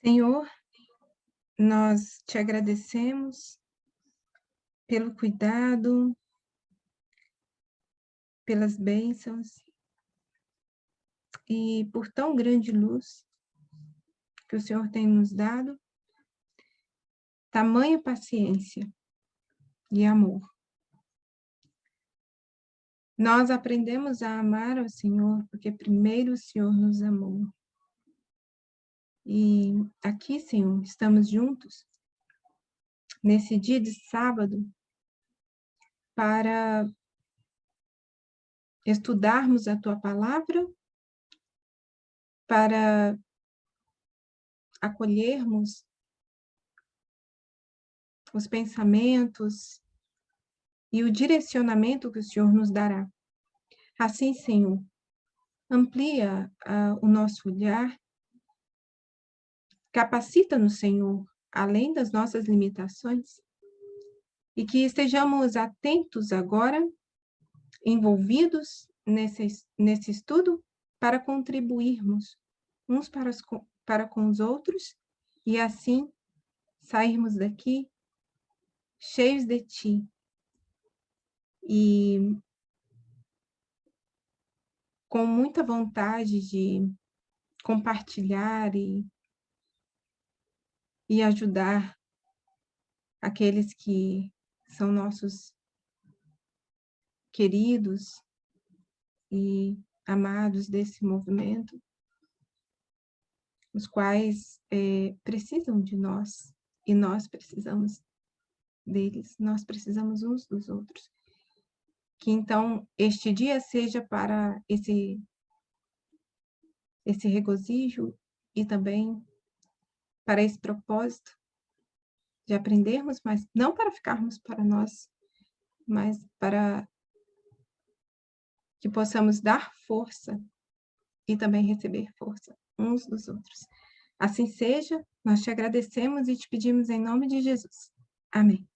Senhor, nós te agradecemos pelo cuidado, pelas bênçãos e por tão grande luz que o Senhor tem nos dado, tamanha paciência e amor. Nós aprendemos a amar ao Senhor porque primeiro o Senhor nos amou. E aqui, Senhor, estamos juntos nesse dia de sábado para estudarmos a Tua Palavra, para acolhermos os pensamentos e o direcionamento que o Senhor nos dará. Assim, Senhor, amplia o nosso olhar, capacita-nos, Senhor, além das nossas limitações, e que estejamos atentos agora, envolvidos nesse estudo, para contribuirmos uns para com os outros, e assim sairmos daqui cheios de Ti, e com muita vontade de compartilhar e ajudar aqueles que são nossos queridos e amados desse movimento, os quais precisam de nós, e nós precisamos deles, nós precisamos uns dos outros. Que então este dia seja para esse regozijo e também para esse propósito de aprendermos, mas não para ficarmos para nós, mas para que possamos dar força e também receber força uns dos outros. Assim seja, nós te agradecemos e te pedimos em nome de Jesus. Amém.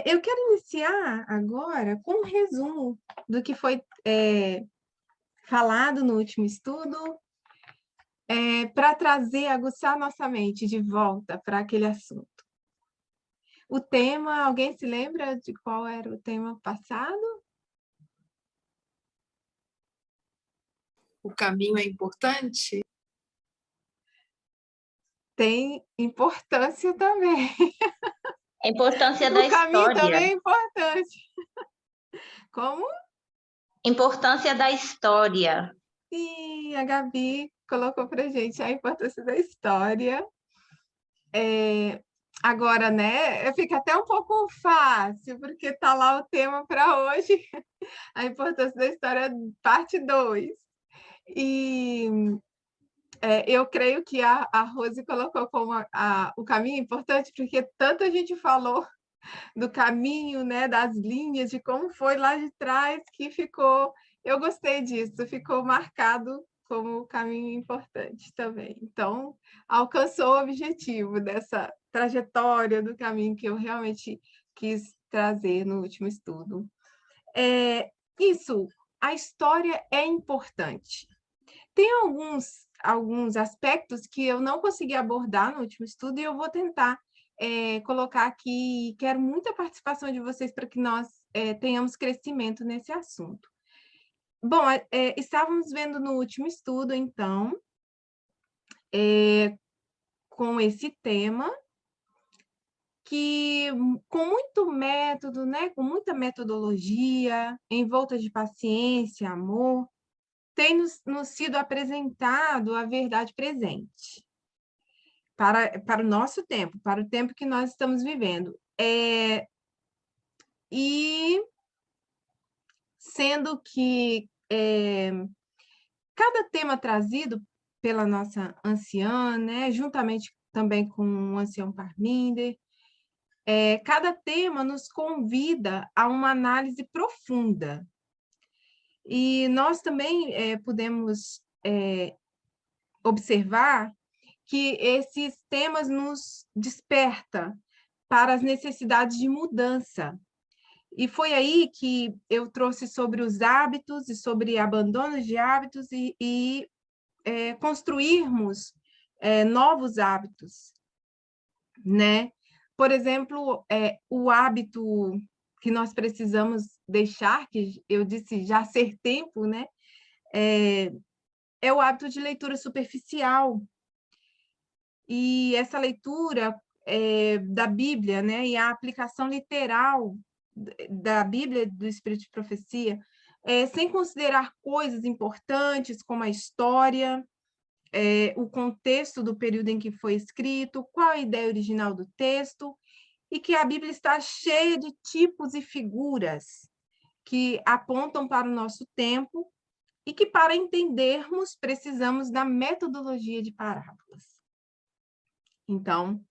Eu quero iniciar agora com um resumo do que foi falado no último estudo, para trazer, aguçar nossa mente de volta para aquele assunto. O tema, alguém se lembra de qual era o tema passado? O caminho é importante? Tem importância também. A importância da O caminho história. também é importante. Como? Importância da história. Sim, a Gabi colocou para gente a importância da história. Agora, né, fica até um pouco fácil, porque está lá o tema para hoje, a importância da história, parte 2. E eu creio que a Rose colocou como o caminho importante, porque tanta gente falou do caminho, né, das linhas, de como foi lá de trás, que ficou... Eu gostei disso, ficou marcado como caminho importante também. Então, alcançou o objetivo dessa trajetória do caminho que eu realmente quis trazer no último estudo. Isso, a história é importante. Tem alguns aspectos que eu não consegui abordar no último estudo e eu vou tentar colocar aqui. Quero muita participação de vocês para que nós tenhamos crescimento nesse assunto. Bom, estávamos vendo no último estudo, então, com esse tema, que com muito método, né, com muita metodologia, envolta de paciência, amor, tem nos sido apresentado a verdade presente para o nosso tempo, para o tempo que nós estamos vivendo. E sendo que cada tema trazido pela nossa anciã, né, juntamente também com o ancião Parminder, cada tema nos convida a uma análise profunda. E nós também podemos observar que esses temas nos despertam para as necessidades de mudança. E foi aí que eu trouxe sobre os hábitos e sobre abandono de hábitos e construirmos novos hábitos, né? Por exemplo, o hábito que nós precisamos deixar, que eu disse já ser tempo, né? É o hábito de leitura superficial. E essa leitura da Bíblia, né? E a aplicação literal da Bíblia, do Espírito de Profecia, sem considerar coisas importantes como a história, o contexto do período em que foi escrito, qual a ideia original do texto, e que a Bíblia está cheia de tipos e figuras que apontam para o nosso tempo e que, para entendermos, precisamos da metodologia de parábolas. Então,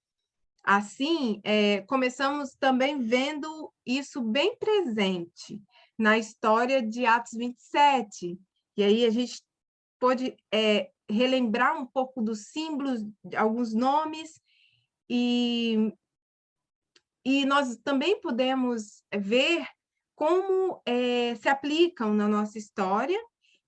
assim, começamos também vendo isso bem presente na história de Atos 27, e aí a gente pode relembrar um pouco dos símbolos, alguns nomes, e nós também podemos ver como se aplicam na nossa história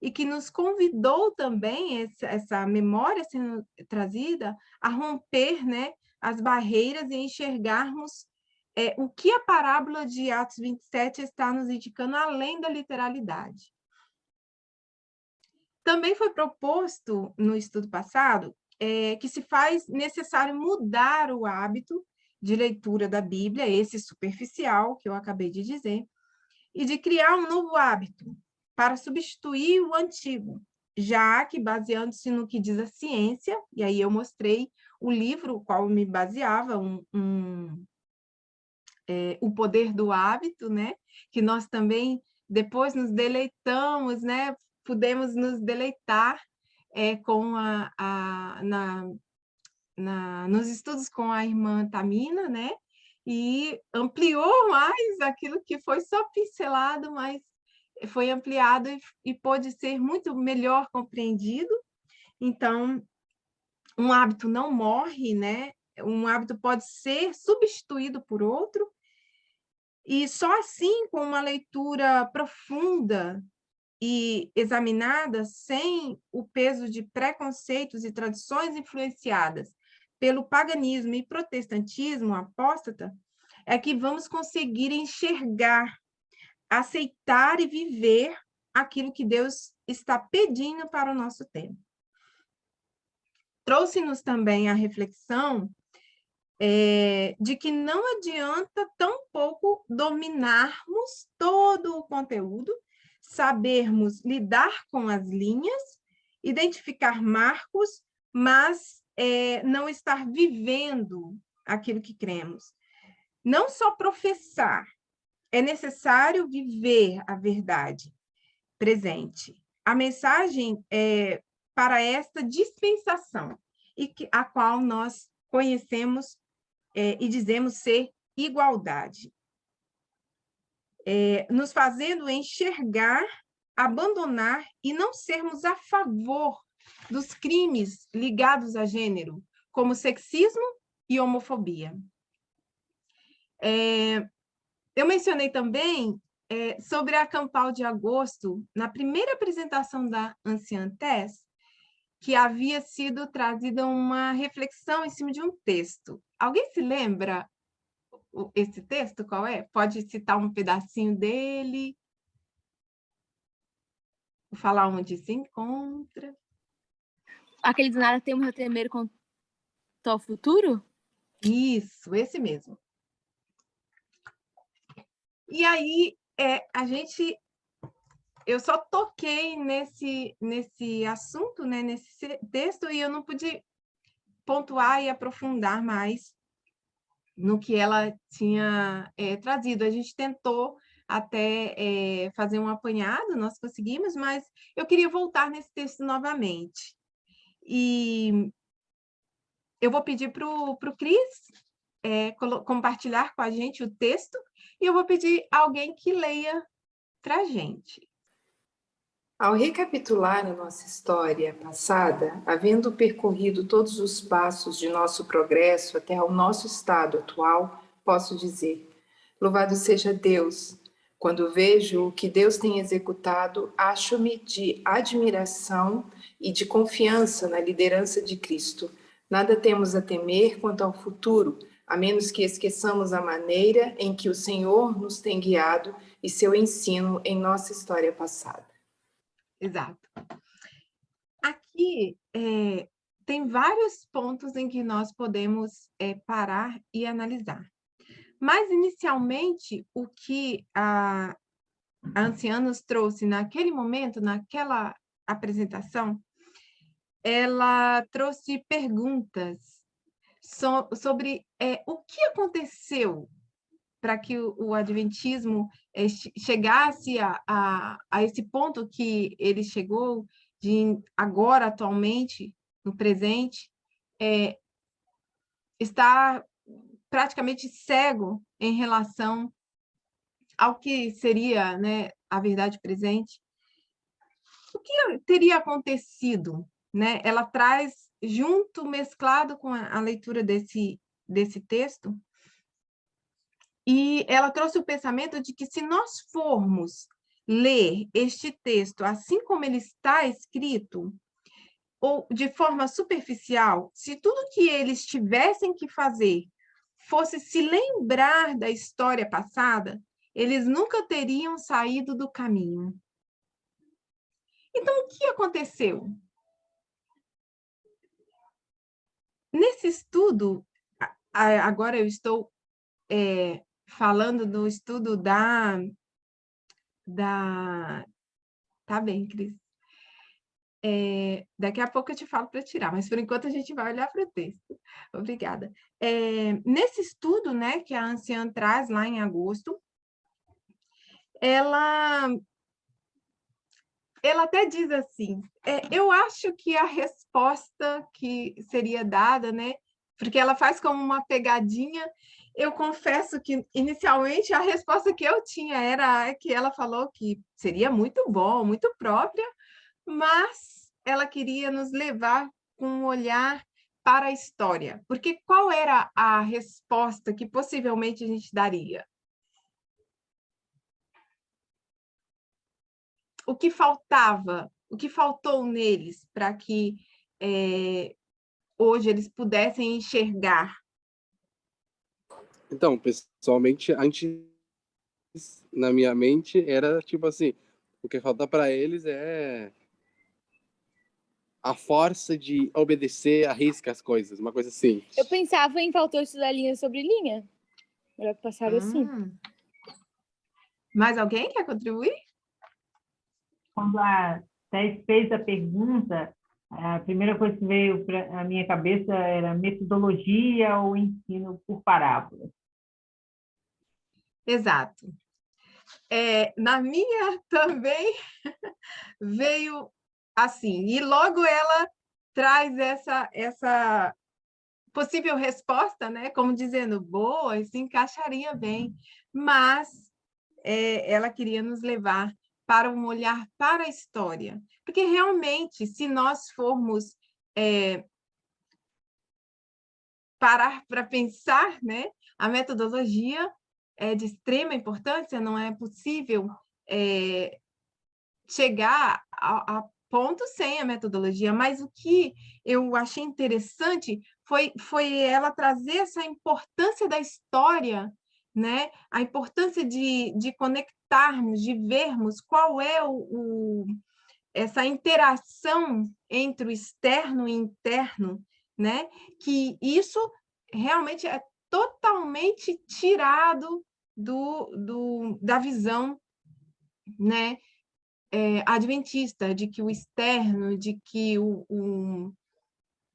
e que nos convidou também, essa memória sendo trazida, a romper, né, as barreiras e enxergarmos o que a parábola de Atos 27 está nos indicando, além da literalidade. Também foi proposto, no estudo passado, que se faz necessário mudar o hábito de leitura da Bíblia, esse superficial que eu acabei de dizer, e de criar um novo hábito para substituir o antigo, já que, baseando-se no que diz a ciência, e aí eu mostrei o livro o qual me baseava, O Poder do Hábito, né? Que nós também depois nos deleitamos, né? Pudemos nos deleitar com nos estudos com a irmã Tamina, né? E ampliou mais aquilo que foi só pincelado, mas foi ampliado e pôde ser muito melhor compreendido. Então, um hábito não morre, né? Um hábito pode ser substituído por outro, e só assim, com uma leitura profunda e examinada, sem o peso de preconceitos e tradições influenciadas pelo paganismo e protestantismo apóstata, é que vamos conseguir enxergar, aceitar e viver aquilo que Deus está pedindo para o nosso tempo. Trouxe-nos também a reflexão de que não adianta tampouco dominarmos todo o conteúdo, sabermos lidar com as linhas, identificar marcos, mas não estar vivendo aquilo que cremos. Não só professar, é necessário viver a verdade presente. A mensagem é para esta dispensação, a qual nós conhecemos e dizemos ser igualdade. Nos fazendo enxergar, abandonar e não sermos a favor dos crimes ligados a gênero, como sexismo e homofobia. Eu mencionei também sobre a Campal de Agosto, na primeira apresentação da Anciã Tess, que havia sido trazida uma reflexão em cima de um texto. Alguém se lembra esse texto, qual é? Pode citar um pedacinho dele? Vou falar onde se encontra. Aquele de nada temos a temer quanto ao futuro? Isso, esse mesmo. E aí, eu só toquei nesse assunto, né, nesse texto, e eu não pude pontuar e aprofundar mais no que ela tinha trazido. A gente tentou até fazer um apanhado, nós conseguimos, mas eu queria voltar nesse texto novamente. E eu vou pedir para o Cris compartilhar com a gente o texto, e eu vou pedir a alguém que leia para a gente. Ao recapitular a nossa história passada, havendo percorrido todos os passos de nosso progresso até ao nosso estado atual, posso dizer: louvado seja Deus! Quando vejo o que Deus tem executado, acho-me de admiração e de confiança na liderança de Cristo, Nada temos a temer quanto ao futuro, a menos que esqueçamos a maneira em que o Senhor nos tem guiado e seu ensino em nossa história passada. Exato. Aqui tem vários pontos em que nós podemos parar e analisar. Mas, inicialmente, o que a anciã nos trouxe naquele momento, naquela apresentação, ela trouxe perguntas sobre o que aconteceu para que o Adventismo chegasse a esse ponto que ele chegou, de agora, atualmente, no presente, estar praticamente cego em relação ao que seria, né, a verdade presente. O que teria acontecido, né? Ela traz junto, mesclado com a leitura desse texto, e ela trouxe o pensamento de que se nós formos ler este texto assim como ele está escrito, ou de forma superficial, se tudo que eles tivessem que fazer fosse se lembrar da história passada, eles nunca teriam saído do caminho. Então, o que aconteceu? Nesse estudo, agora eu estou falando do estudo da... Tá bem, Cris. Daqui a pouco eu te falo para tirar, mas por enquanto a gente vai olhar para o texto. Obrigada. Nesse estudo, né, que a anciã traz lá em agosto, ela até diz assim, eu acho que a resposta que seria dada, né, porque ela faz como uma pegadinha, eu confesso que, inicialmente, a resposta que eu tinha era que ela falou que seria muito bom, muito própria, mas ela queria nos levar com um olhar para a história. Porque qual era a resposta que possivelmente a gente daria? O que faltava, o que faltou neles para que hoje eles pudessem enxergar? Então, pessoalmente, antes, na minha mente, era tipo assim, o que falta para eles é a força de obedecer à risca as coisas, uma coisa assim. Eu pensava em faltou estudar linha sobre linha. Melhor que passado assim. Mais alguém quer contribuir? Quando a Thais fez a pergunta, a primeira coisa que veio para a minha cabeça era metodologia ou ensino por parábola. Exato. Na minha também veio assim, e logo ela traz essa possível resposta, né? Como dizendo, boa, se encaixaria bem, mas ela queria nos levar para um olhar para a história, porque realmente, se nós formos parar para pensar, né, a metodologia é de extrema importância, não é possível chegar a ponto sem a metodologia, mas o que eu achei interessante foi ela trazer essa importância da história, né? A importância de conectarmos, de vermos qual é essa interação entre o externo e interno, né? Que isso realmente é totalmente tirado da visão, né, adventista, de que o externo, de que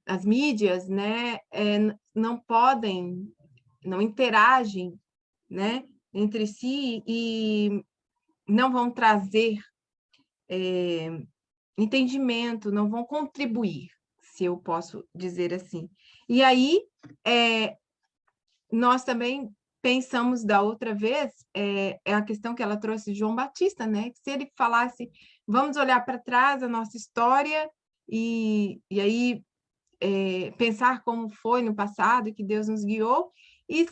as mídias, né, não podem, não interagem, né, entre si e não vão trazer entendimento, não vão contribuir, se eu posso dizer assim. E aí, nós também pensamos da outra vez, a questão que ela trouxe de João Batista, né? Que se ele falasse, vamos olhar para trás a nossa história e aí pensar como foi no passado, que Deus nos guiou, e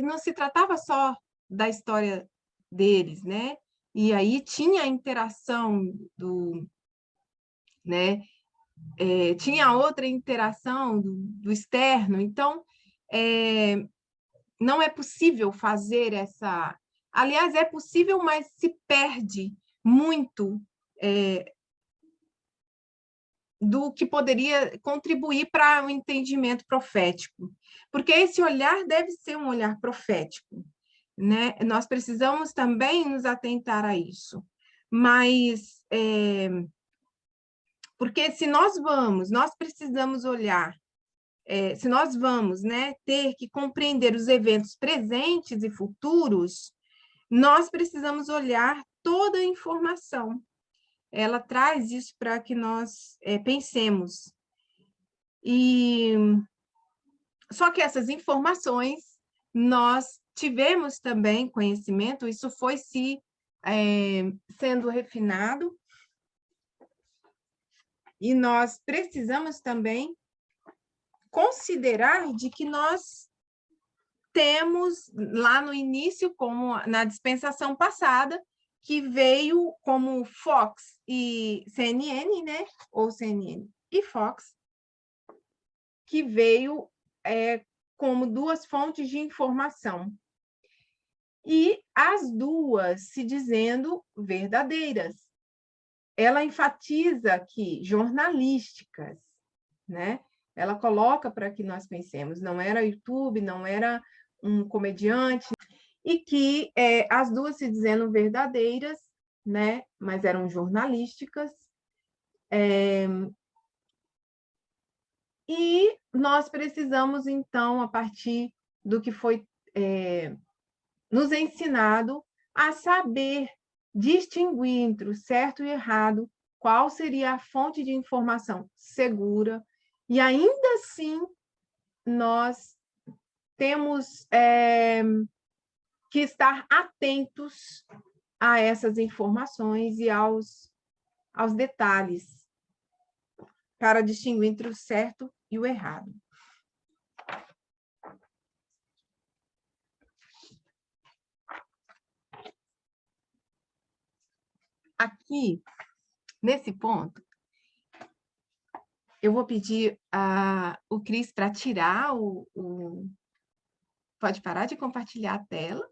não se tratava só da história deles, né? E aí tinha a interação né, tinha outra interação do externo, então não é possível fazer essa... Aliás, é possível, mas se perde muito do que poderia contribuir para o entendimento profético, porque esse olhar deve ser um olhar profético, né? Nós precisamos também nos atentar a isso, mas porque se nós precisamos olhar, se nós vamos, né, ter que compreender os eventos presentes e futuros, nós precisamos olhar toda a informação. Ela traz isso para que nós pensemos. Só que essas informações, nós tivemos também conhecimento, isso foi sendo refinado, e nós precisamos também considerar de que nós temos, lá no início, como na dispensação passada, que veio como Fox e CNN, né? Ou CNN e Fox, que veio como duas fontes de informação. E as duas se dizendo verdadeiras. Ela enfatiza aqui jornalísticas, né? Ela coloca para que nós pensemos, não era YouTube, não era um comediante, e que as duas se dizendo verdadeiras, né? Mas eram jornalísticas. E nós precisamos, então, a partir do que foi nos ensinado, a saber distinguir entre o certo e o errado, qual seria a fonte de informação segura, e ainda assim nós temos que estar atentos a essas informações e aos detalhes, para distinguir entre o certo e o errado. Aqui, nesse ponto, eu vou pedir o Cris para tirar Pode parar de compartilhar a tela,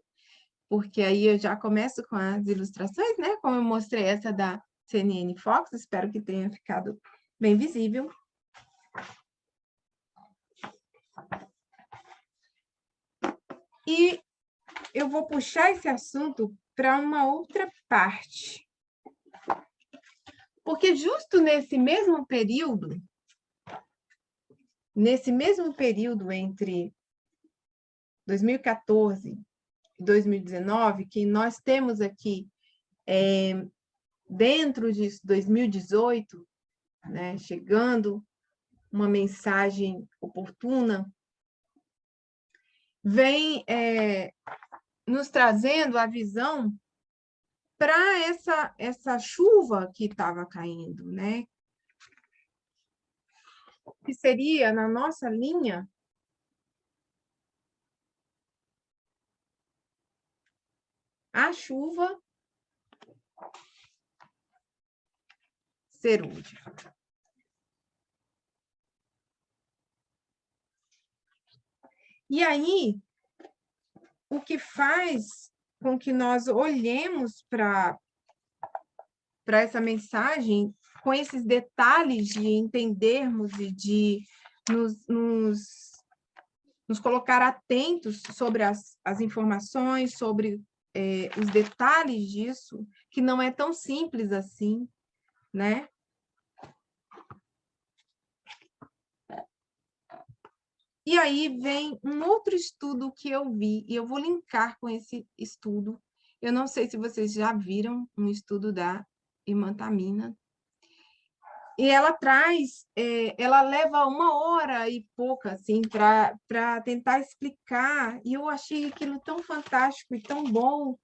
porque aí eu já começo com as ilustrações, né? Como eu mostrei essa da CNN Fox, espero que tenha ficado bem visível. E eu vou puxar esse assunto para uma outra parte. Porque justo nesse mesmo período entre 2014 e 2019, que nós temos aqui, dentro de 2018, né, chegando uma mensagem oportuna, vem nos trazendo a visão para essa chuva que estava caindo, né? Que seria, na nossa linha, a chuva cerúlea. E aí, o que faz com que nós olhemos para essa mensagem com esses detalhes de entendermos e de nos colocar atentos sobre as informações, sobre os detalhes disso, que não é tão simples assim, né? E aí vem um outro estudo que eu vi, e eu vou linkar com esse estudo. Eu não sei se vocês já viram um estudo da Imantamina. E ela traz, ela leva 1 hora e pouca, assim, para tentar explicar, e eu achei aquilo tão fantástico e tão bom,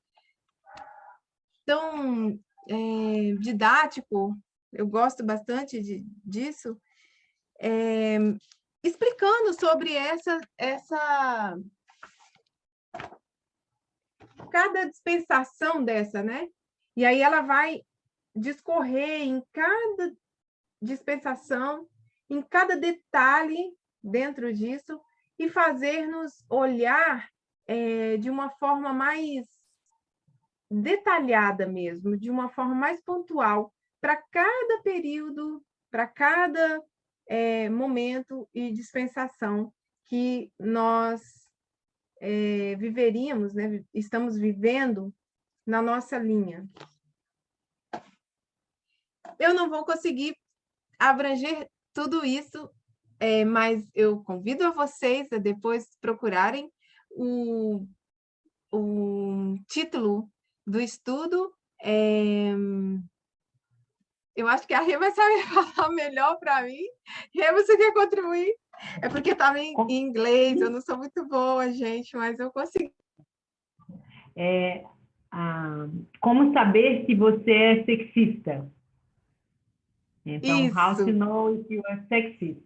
tão didático, eu gosto bastante disso, explicando sobre cada dispensação dessa, né? E aí ela vai discorrer em cada dispensação, em cada detalhe dentro disso, e fazer-nos olhar de uma forma mais detalhada mesmo, de uma forma mais pontual, para cada período, para cada momento e dispensação que nós viveríamos, né? Estamos vivendo na nossa linha. Eu não vou conseguir abranger tudo isso, mas eu convido a vocês a depois procurarem o título do estudo. Eu acho que a Rê vai saber falar melhor para mim. Rê, você quer contribuir? É porque estava em inglês, eu não sou muito boa, gente, mas eu consegui. Como saber se você é sexista? Então, Isso. how to know if you are sexist?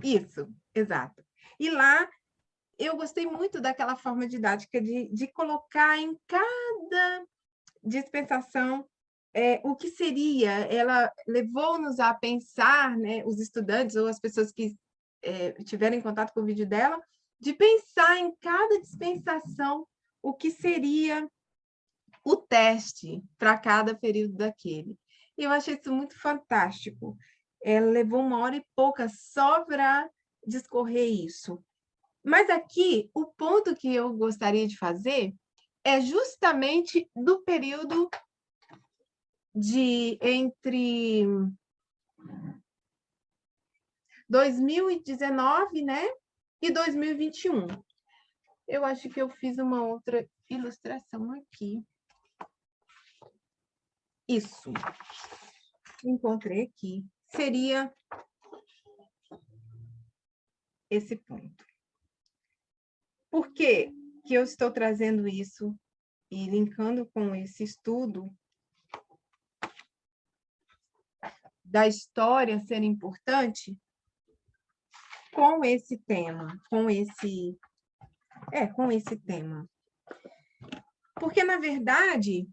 Isso, exato. E lá, eu gostei muito daquela forma didática de colocar em cada dispensação o que seria. Ela levou-nos a pensar, né, os estudantes ou as pessoas que tiveram contato com o vídeo dela, de pensar em cada dispensação o que seria o teste para cada período daquele. E eu achei isso muito fantástico. Ela levou 1 hora e pouca só para discorrer isso. Mas aqui, o ponto que eu gostaria de fazer é justamente do período de entre 2019, né, e 2021. Eu acho que eu fiz uma outra ilustração aqui. Isso. Encontrei aqui. Seria esse ponto. Por que que eu estou trazendo isso e linkando com esse estudo da história ser importante com esse tema, com esse tema? Porque, na verdade,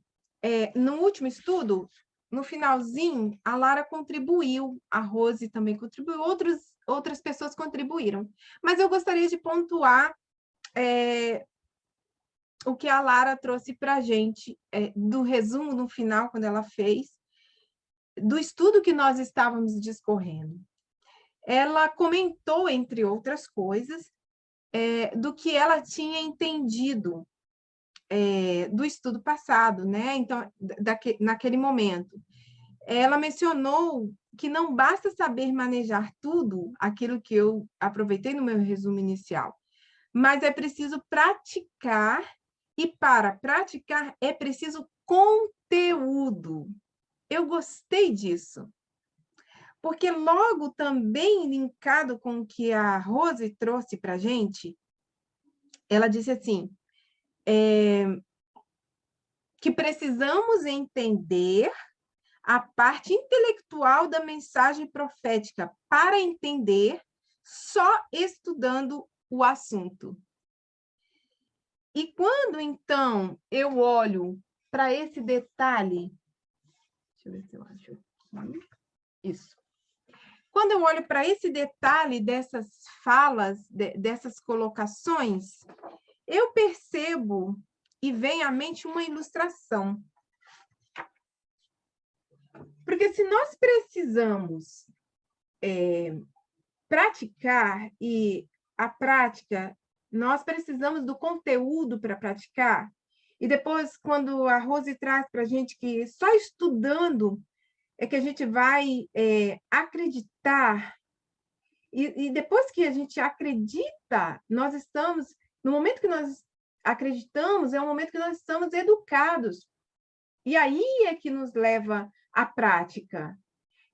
no último estudo, no finalzinho, a Lara contribuiu, a Rose também contribuiu, outras pessoas contribuíram. Mas eu gostaria de pontuar o que a Lara trouxe para a gente, do resumo no final, quando ela fez, do estudo que nós estávamos discorrendo. Ela comentou, entre outras coisas, do que ela tinha entendido do estudo passado, né? Então, naquele momento. Ela mencionou que não basta saber manejar tudo, aquilo que eu aproveitei no meu resumo inicial, mas é preciso praticar, e para praticar é preciso conteúdo. Eu gostei disso, porque logo também linkado com o que a Rose trouxe para a gente, ela disse assim, que precisamos entender a parte intelectual da mensagem profética para entender só estudando o assunto. E quando, então, eu olho para esse detalhe, deixa eu ver se eu acho aqui. Isso. Quando eu olho para esse detalhe dessas falas, dessas colocações, eu percebo e vem à mente uma ilustração. Porque se nós precisamos praticar, e a prática, nós precisamos do conteúdo para praticar, e depois, quando a Rose traz para a gente que só estudando é que a gente vai acreditar, e depois que a gente acredita, nós estamos, no momento que nós acreditamos, é o momento que nós estamos educados, e aí é que nos leva à prática.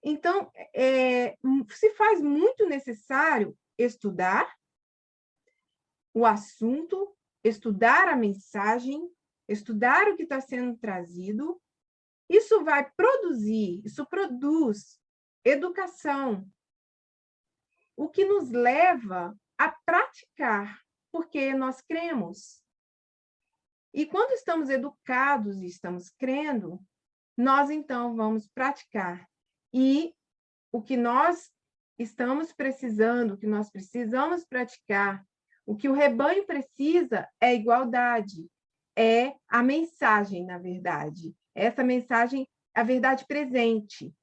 Então, se faz muito necessário estudar o assunto, estudar a mensagem, estudar o que está sendo trazido. Isso vai produzir, isso produz educação, o que nos leva a praticar, porque nós cremos. E quando estamos educados e estamos crendo, nós, então, vamos praticar. E o que nós estamos precisando, o que nós precisamos praticar, o que o rebanho precisa é igualdade, é a mensagem, na verdade. Essa mensagem, a verdade presente.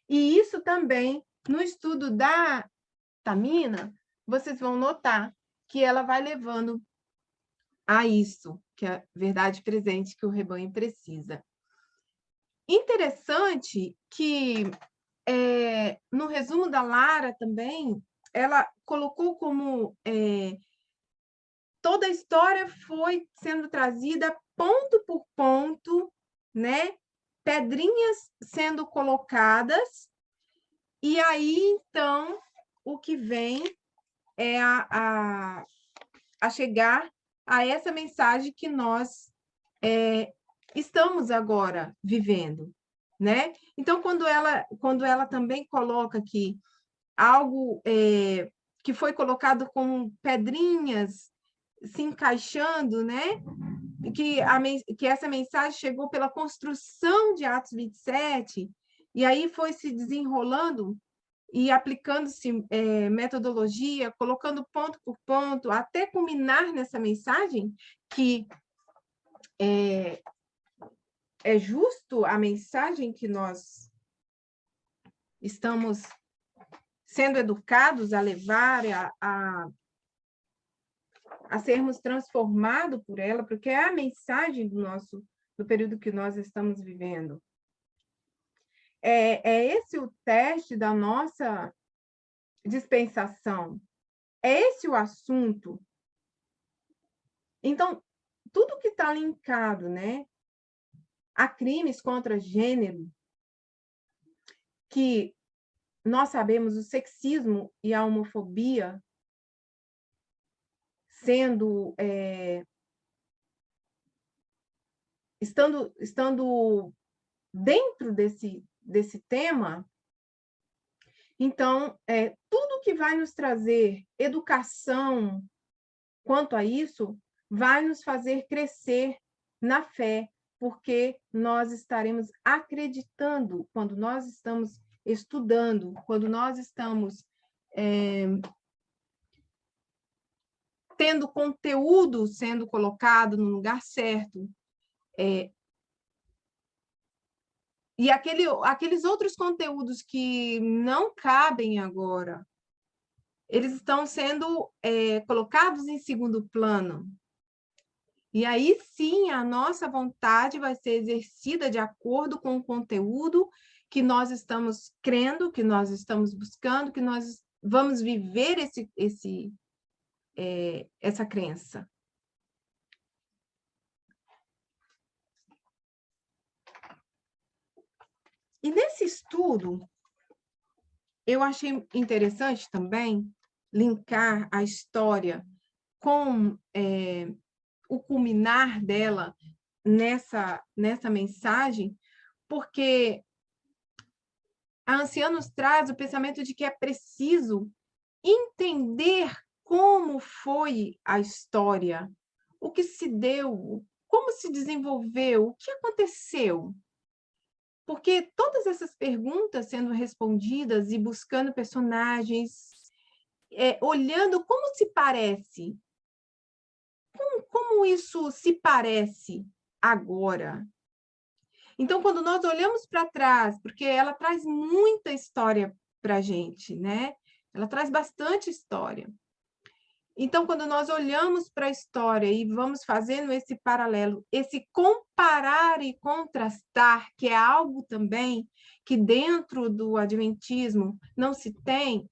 E isso também, no estudo da Tamina, vocês vão notar que ela vai levando a isso, que é a verdade presente que o rebanho precisa. Interessante que, no resumo da Lara também, ela colocou como toda a história foi sendo trazida ponto por ponto, né? Pedrinhas sendo colocadas, e aí, então, o que vem é a chegar a essa mensagem que nós estamos agora vivendo, né? Então, quando ela também coloca aqui algo que foi colocado como pedrinhas se encaixando, né? Que essa mensagem chegou pela construção de Atos 27, e aí foi se desenrolando e aplicando-se metodologia, colocando ponto por ponto, até culminar nessa mensagem, que é justo a mensagem que nós estamos sendo educados a levar, a sermos transformados por ela, porque é a mensagem do período que nós estamos vivendo. É esse o teste da nossa dispensação. É esse o assunto. Então, tudo que está linkado, né, a crimes contra gênero, que nós sabemos o sexismo e a homofobia sendo estando dentro desse tema, então tudo que vai nos trazer educação quanto a isso vai nos fazer crescer na fé, porque nós estaremos acreditando quando nós estamos estudando, quando nós estamos tendo conteúdo sendo colocado no lugar certo. E aqueles outros conteúdos que não cabem agora, eles estão sendo colocados em segundo plano. E aí, sim, a nossa vontade vai ser exercida de acordo com o conteúdo que nós estamos crendo, que nós estamos buscando, que nós vamos viver essa crença. E nesse estudo, eu achei interessante também linkar a história com o culminar dela nessa mensagem, porque a anciã nos traz o pensamento de que é preciso entender como foi a história, o que se deu, como se desenvolveu, o que aconteceu. Porque todas essas perguntas sendo respondidas e buscando personagens, olhando como se parece, como isso se parece agora. Então, quando nós olhamos para trás, porque ela traz muita história para a gente, né? Ela traz bastante história. Então, quando nós olhamos para a história e vamos fazendo esse paralelo, esse comparar e contrastar, que é algo também que dentro do Adventismo não se tem,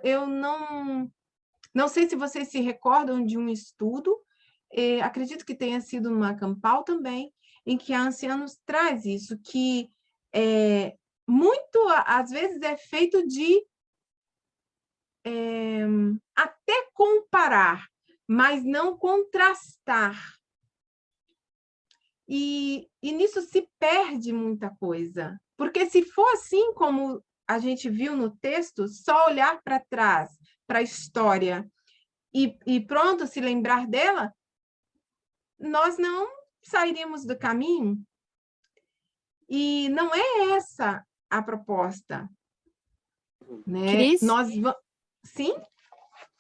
eu não sei se vocês se recordam de um estudo, acredito que tenha sido numa Campal também, em que a anciã nos traz isso, que muito, às vezes, é feito de até comparar, mas não contrastar. E nisso se perde muita coisa, porque se for assim como a gente viu no texto, só olhar para trás, para a história, e pronto, se lembrar dela, nós não sairíamos do caminho. E não é essa a proposta. né? Cris? Sim?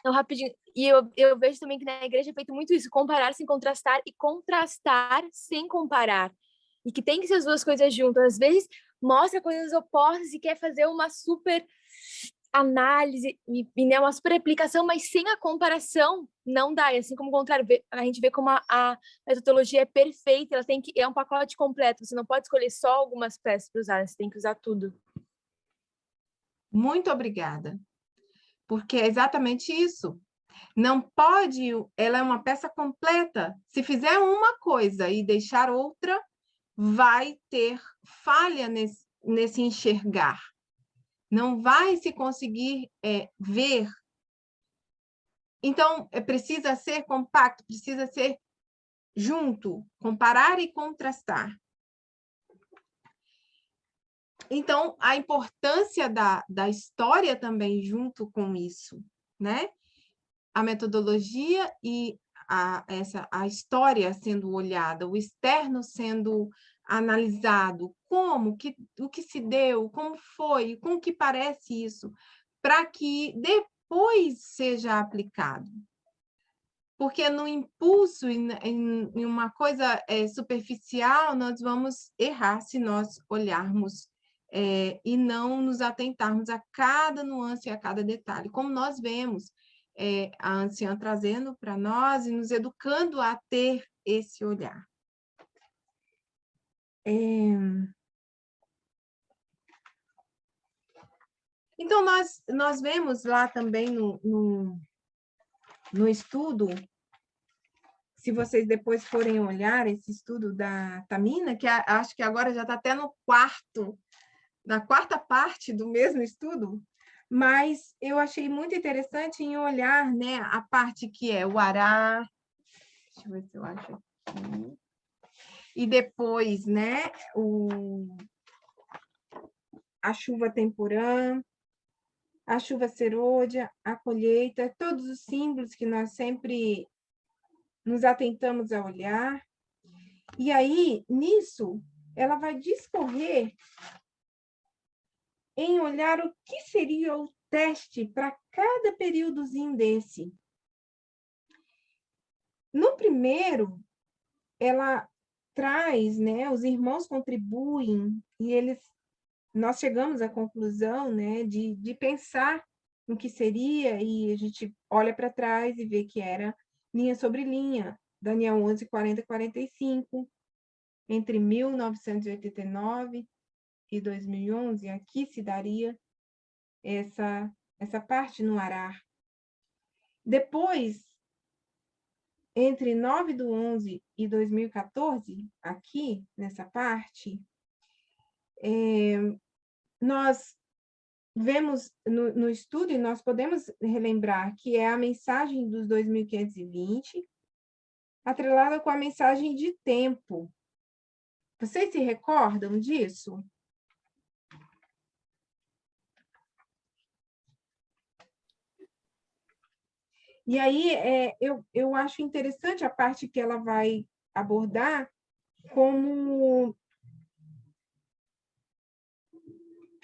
Então, rapidinho. E eu vejo também que na igreja é feito muito isso, comparar sem contrastar e contrastar sem comparar. E que tem que ser as duas coisas juntas. Às vezes, mostra coisas opostas e quer fazer uma super análise, né, uma super aplicação, mas sem a comparação não dá. E assim como o contrário, a gente vê como a metodologia é perfeita, ela é um pacote completo. Você não pode escolher só algumas peças para usar, você tem que usar tudo. Muito obrigada. Porque é exatamente isso. Não pode, ela é uma peça completa. Se fizer uma coisa e deixar outra, vai ter falha nesse enxergar. Não vai se conseguir ver. Então, precisa ser compacto, precisa ser junto, comparar e contrastar. Então, a importância da história também junto com isso, né? A metodologia e a história sendo olhada, o externo sendo analisado, o que se deu, como foi, com que parece isso, para que depois seja aplicado. Porque no impulso, em uma coisa superficial, nós vamos errar se nós olharmos e não nos atentarmos a cada nuance e a cada detalhe. Como nós vemos a anciã trazendo para nós e nos educando a ter esse olhar. Então, nós vemos lá também no estudo, se vocês depois forem olhar esse estudo da Tamina, que acho que agora já está até na quarta parte do mesmo estudo, mas eu achei muito interessante em olhar, né, a parte que é o ará, deixa eu ver se eu acho aqui, e depois, né, a chuva temporã, a chuva serôdia, a colheita, todos os símbolos que nós sempre nos atentamos a olhar. E aí, nisso, ela vai discorrer em olhar o que seria o teste para cada períodozinho desse. No primeiro, ela traz, né, os irmãos contribuem e nós chegamos à conclusão, né, de pensar no que seria e a gente olha para trás e vê que era linha sobre linha, Daniel 11, 40, 45, entre 1989 e 2011, aqui se daria essa parte no arar. Depois, entre 9/11 e 2014, aqui nessa parte, nós vemos no estudo, e nós podemos relembrar que é a mensagem dos 2520, atrelada com a mensagem de tempo. Vocês se recordam disso? E aí, eu acho interessante a parte que ela vai abordar como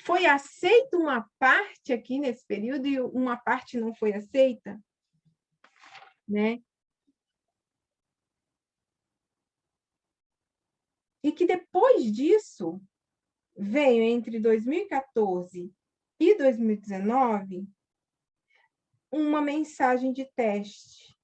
foi aceita uma parte aqui nesse período e uma parte não foi aceita, né? E que depois disso, veio entre 2014 e 2019 uma mensagem de teste.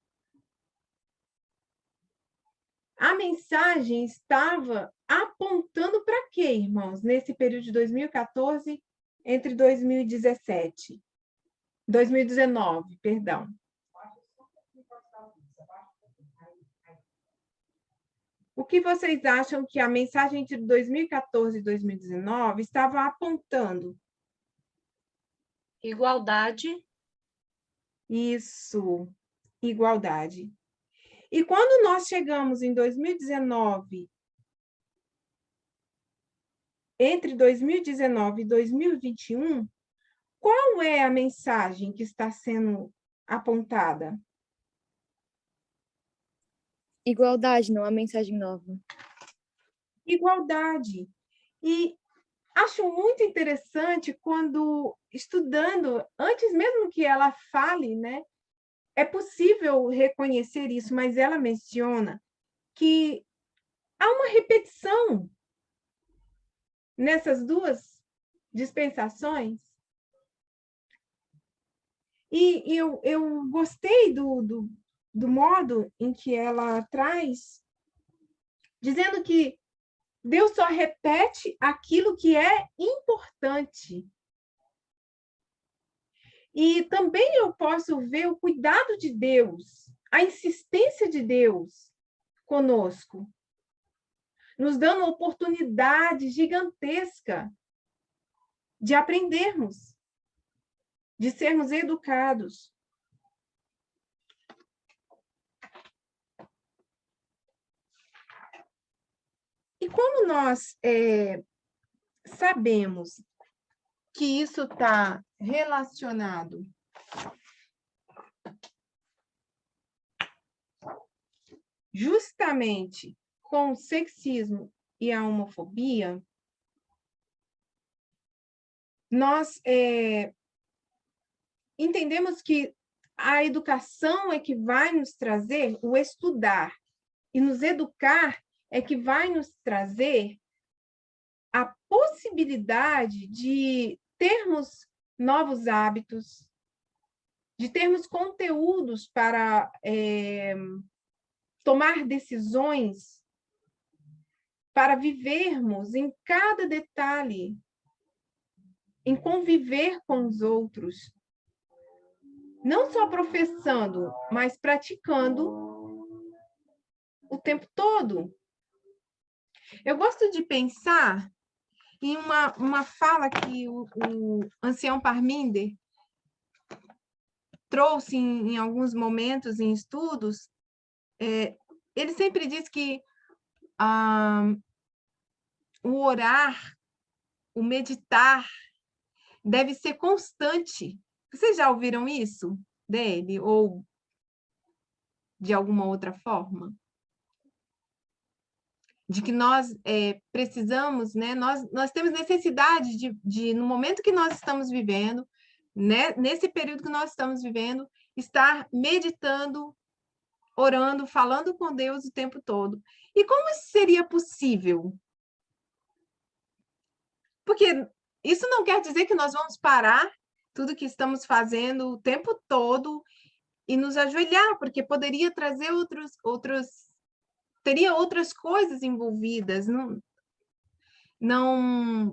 A mensagem estava apontando para quê, irmãos, nesse período de 2014 entre 2019, perdão. O que vocês acham que a mensagem entre 2014 e 2019 estava apontando? Igualdade. Isso, igualdade. E quando nós chegamos em 2019, entre 2019 e 2021, qual é a mensagem que está sendo apontada? Igualdade, não a mensagem nova. Igualdade. E acho muito interessante quando, estudando, antes mesmo que ela fale, né, é possível reconhecer isso, mas ela menciona que há uma repetição nessas duas dispensações. E eu gostei do modo em que ela traz, dizendo que Deus só repete aquilo que é importante. E também eu posso ver o cuidado de Deus, a insistência de Deus conosco, nos dando uma oportunidade gigantesca de aprendermos, de sermos educados. E como nós sabemos que isso está relacionado justamente com o sexismo e a homofobia, nós entendemos que a educação é que vai nos trazer, o estudar e nos educar é que vai nos trazer a possibilidade de termos novos hábitos, de termos conteúdos para tomar decisões, para vivermos em cada detalhe, em conviver com os outros, não só professando, mas praticando o tempo todo. Eu gosto de pensar em uma fala que o ancião Parminder trouxe em alguns momentos, em estudos. Ele sempre diz que o orar, o meditar, deve ser constante. Vocês já ouviram isso dele? Ou de alguma outra forma? De que nós precisamos, né? Nós temos necessidade de, no momento que nós estamos vivendo, né? Nesse período que nós estamos vivendo, estar meditando, orando, falando com Deus o tempo todo. E como isso seria possível? Porque isso não quer dizer que nós vamos parar tudo que estamos fazendo o tempo todo e nos ajoelhar, porque poderia trazer teria outras coisas envolvidas. Não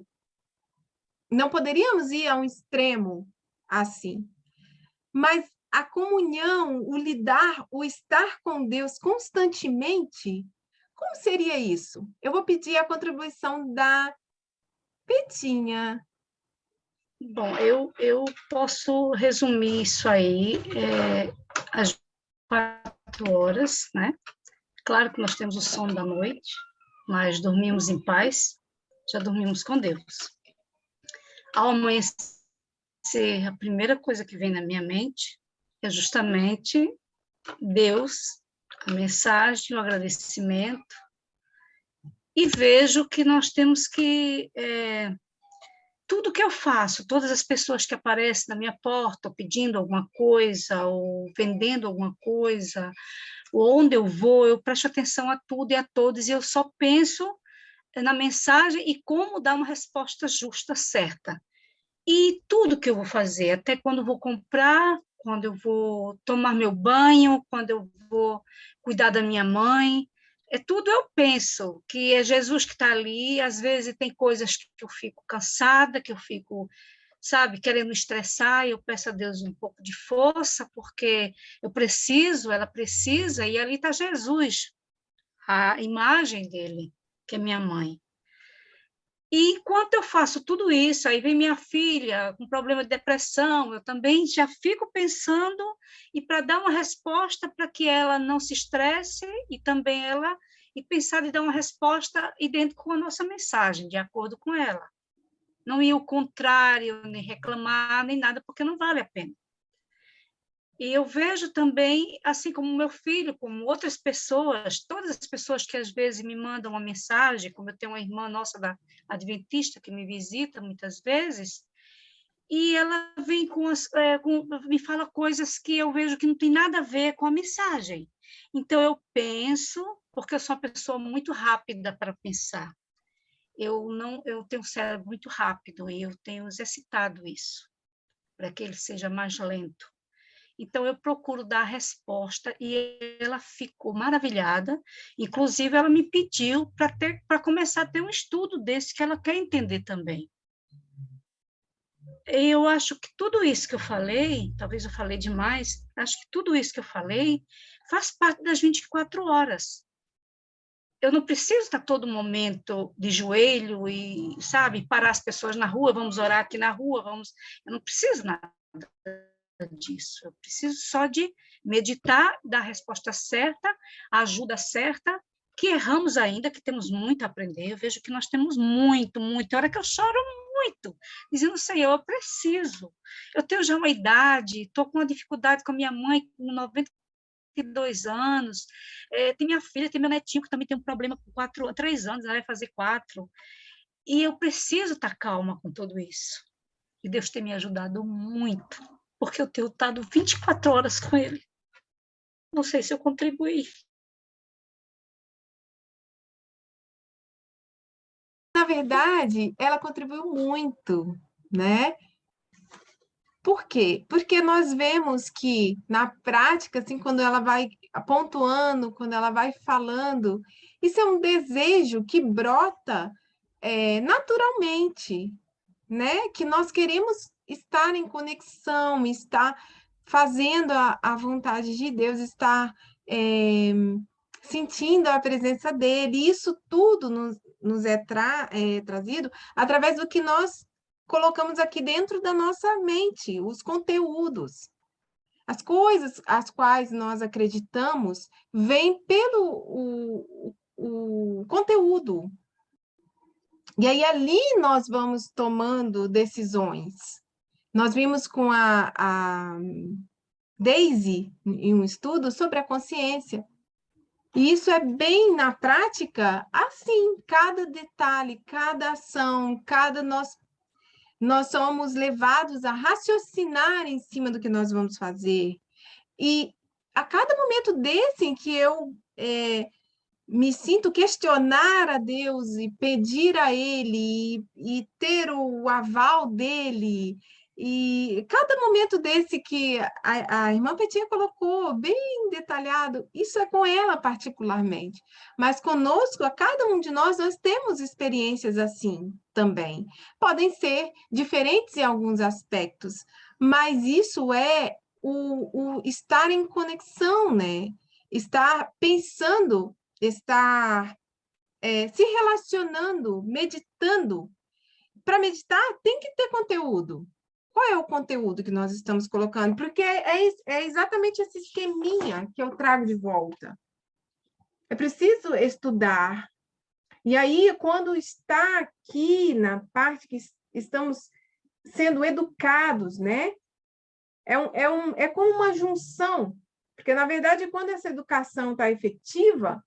poderíamos ir a um extremo assim. Mas a comunhão, o lidar, o estar com Deus constantemente, como seria isso? Eu vou pedir a contribuição da Petinha. Bom, eu posso resumir isso aí às 4 horas, né? Claro que nós temos o sono da noite, mas dormimos em paz, já dormimos com Deus. Ao amanhecer, a primeira coisa que vem na minha mente é justamente Deus, a mensagem, o agradecimento, e vejo que nós temos que... tudo que eu faço, todas as pessoas que aparecem na minha porta, ou pedindo alguma coisa, ou vendendo alguma coisa, ou onde eu vou, eu presto atenção a tudo e a todos, e eu só penso na mensagem e como dar uma resposta justa, certa. E tudo que eu vou fazer, até quando eu vou comprar, quando eu vou tomar meu banho, quando eu vou cuidar da minha mãe, tudo eu penso que é Jesus que está ali. Às vezes tem coisas que eu fico cansada, que eu fico, sabe, querendo estressar, e eu peço a Deus um pouco de força, porque eu preciso, ela precisa, e ali está Jesus, a imagem dele, que é minha mãe. E enquanto eu faço tudo isso, aí vem minha filha com problema de depressão, eu também já fico pensando, e para dar uma resposta para que ela não se estresse, e também e pensar em dar uma resposta idêntica com a nossa mensagem, de acordo com ela. Não ir ao contrário, nem reclamar, nem nada, porque não vale a pena. E eu vejo também, assim como meu filho, como outras pessoas, todas as pessoas que às vezes me mandam uma mensagem, como eu tenho uma irmã nossa da Adventista que me visita muitas vezes, e ela vem me fala coisas que eu vejo que não tem nada a ver com a mensagem. Então eu penso, porque eu sou uma pessoa muito rápida para pensar. Eu tenho um cérebro muito rápido e eu tenho exercitado isso para que ele seja mais lento. Então, eu procuro dar a resposta e ela ficou maravilhada. Inclusive, ela me pediu para começar a ter um estudo desse que ela quer entender também. Eu acho que tudo isso que eu falei, talvez eu falei demais, acho que tudo isso que eu falei faz parte das 24 horas. Eu não preciso estar todo momento de joelho e, sabe, parar as pessoas na rua, vamos orar aqui na rua, eu não preciso nada disso. Eu preciso só de meditar, dar a resposta certa, a ajuda certa, que erramos ainda, que temos muito a aprender. Eu vejo que nós temos muito. Tem hora que eu choro muito, dizendo, Senhor, eu preciso. Eu tenho já uma idade, estou com uma dificuldade com a minha mãe, com 92 anos, tem minha filha, tem meu netinho, que também tem um problema com 3 anos, ela vai fazer 4. E eu preciso estar calma com tudo isso. E Deus tem me ajudado muito, porque eu tenho estado 24 horas com ele. Não sei se eu contribuí. Na verdade, ela contribuiu muito, né? Por quê? Porque nós vemos que, na prática, assim, quando ela vai pontuando, quando ela vai falando, isso é um desejo que brota naturalmente, né? Que nós queremos estar em conexão, estar fazendo a vontade de Deus, estar sentindo a presença dele. Isso tudo nos é trazido através do que nós colocamos aqui dentro da nossa mente, os conteúdos. As coisas às quais nós acreditamos vêm pelo o conteúdo. E aí ali nós vamos tomando decisões. Nós vimos com a Daisy em um estudo sobre a consciência. E isso é bem na prática, assim, cada detalhe, cada ação, nós somos levados a raciocinar em cima do que nós vamos fazer. E a cada momento desse em que eu me sinto questionar a Deus e pedir a Ele e ter o aval dele, e cada momento desse que a irmã Petinha colocou bem detalhado, isso é com ela particularmente, mas conosco, a cada um de nós temos experiências assim também. Podem ser diferentes em alguns aspectos, mas isso é o estar em conexão, né? Estar pensando, estar se relacionando, meditando. Para meditar, tem que ter conteúdo. Qual é o conteúdo que nós estamos colocando? Porque é exatamente esse esqueminha que eu trago de volta. É preciso estudar. E aí, quando está aqui na parte que estamos sendo educados, né? É como uma junção. Porque, na verdade, quando essa educação está efetiva,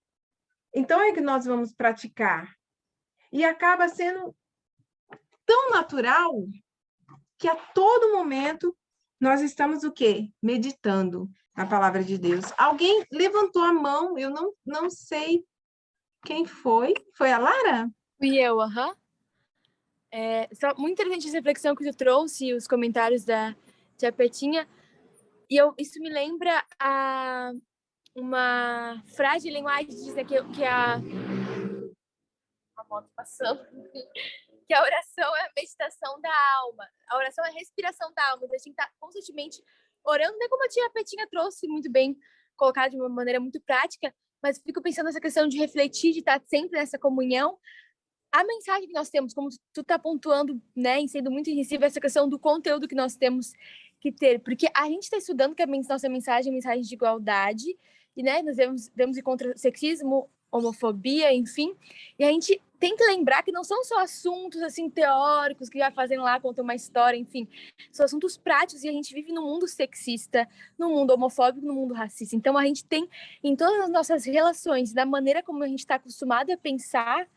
então é que nós vamos praticar. E acaba sendo tão natural que a todo momento nós estamos o quê? Meditando na palavra de Deus. Alguém levantou a mão, eu não sei quem foi. Foi a Lara? Fui eu, aham. Só muito interessante essa reflexão que tu trouxe, os comentários da Tia Petinha. E isso me lembra uma frase de linguagem que diz que a moto passando, que a oração é a meditação da alma, a oração é a respiração da alma, a gente tem que estar constantemente orando, né, como a Tia Petinha trouxe muito bem, colocado de uma maneira muito prática, mas fico pensando nessa questão de refletir, de estar sempre nessa comunhão. A mensagem que nós temos, como tu tá pontuando, né, e sendo muito incisiva, essa questão do conteúdo que nós temos que ter, porque a gente está estudando que a nossa mensagem é mensagem de igualdade, e, né, nós vemos ir contra o sexismo, homofobia, enfim. E a gente tem que lembrar que não são só assuntos assim teóricos que já fazem lá, contam uma história, enfim. São assuntos práticos e a gente vive num mundo sexista, num mundo homofóbico, num mundo racista. Então a gente tem em todas as nossas relações, da maneira como a gente está acostumado a pensar,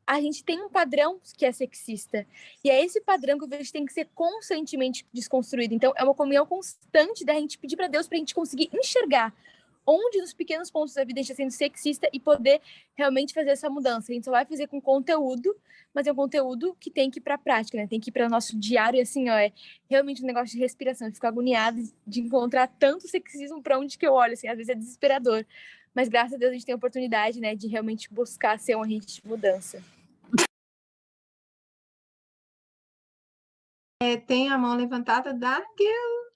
a gente tem um padrão que é sexista. E é esse padrão que eu vejo que tem que ser constantemente desconstruído. Então, é uma comunhão constante da gente pedir para Deus para a gente conseguir enxergar onde nos pequenos pontos da vida a gente está sendo sexista e poder realmente fazer essa mudança. A gente só vai fazer com conteúdo, mas é um conteúdo que tem que ir para a prática, né? Tem que ir para o nosso diário e assim, ó, é realmente um negócio de respiração. Eu fico agoniada de encontrar tanto sexismo para onde que eu olho, assim, às vezes é desesperador. Mas graças a Deus a gente tem a oportunidade, né, de realmente buscar ser um agente de mudança. Tem a mão levantada da Gil.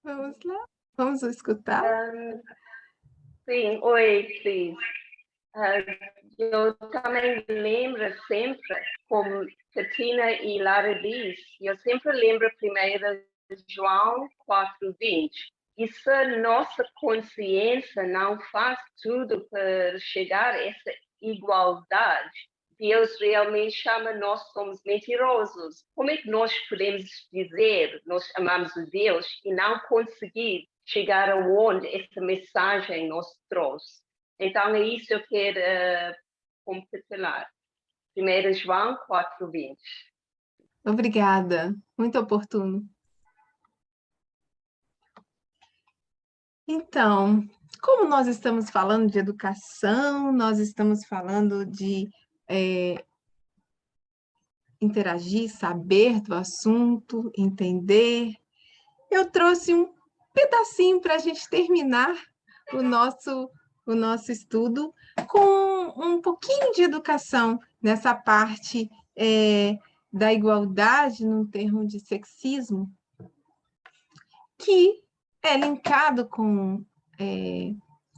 Vamos lá, vamos escutar. Sim, oi, Cris. Eu também lembro sempre, como Catina e Lara diz, eu sempre lembro 1 João 4:20. E se a nossa consciência não faz tudo para chegar a essa igualdade, Deus realmente chama nós somos mentirosos. Como é que nós podemos dizer nós amamos a Deus e não conseguir chegar aonde essa mensagem nos trouxe? Então, é isso que eu quero compartilhar. 1 João 4:20. Obrigada, muito oportuno. Então, como nós estamos falando de educação, nós estamos falando de interagir, saber do assunto, entender, eu trouxe um pedacinho para a gente terminar o nosso estudo com um pouquinho de educação nessa parte da igualdade, no termo de sexismo, que é linkado com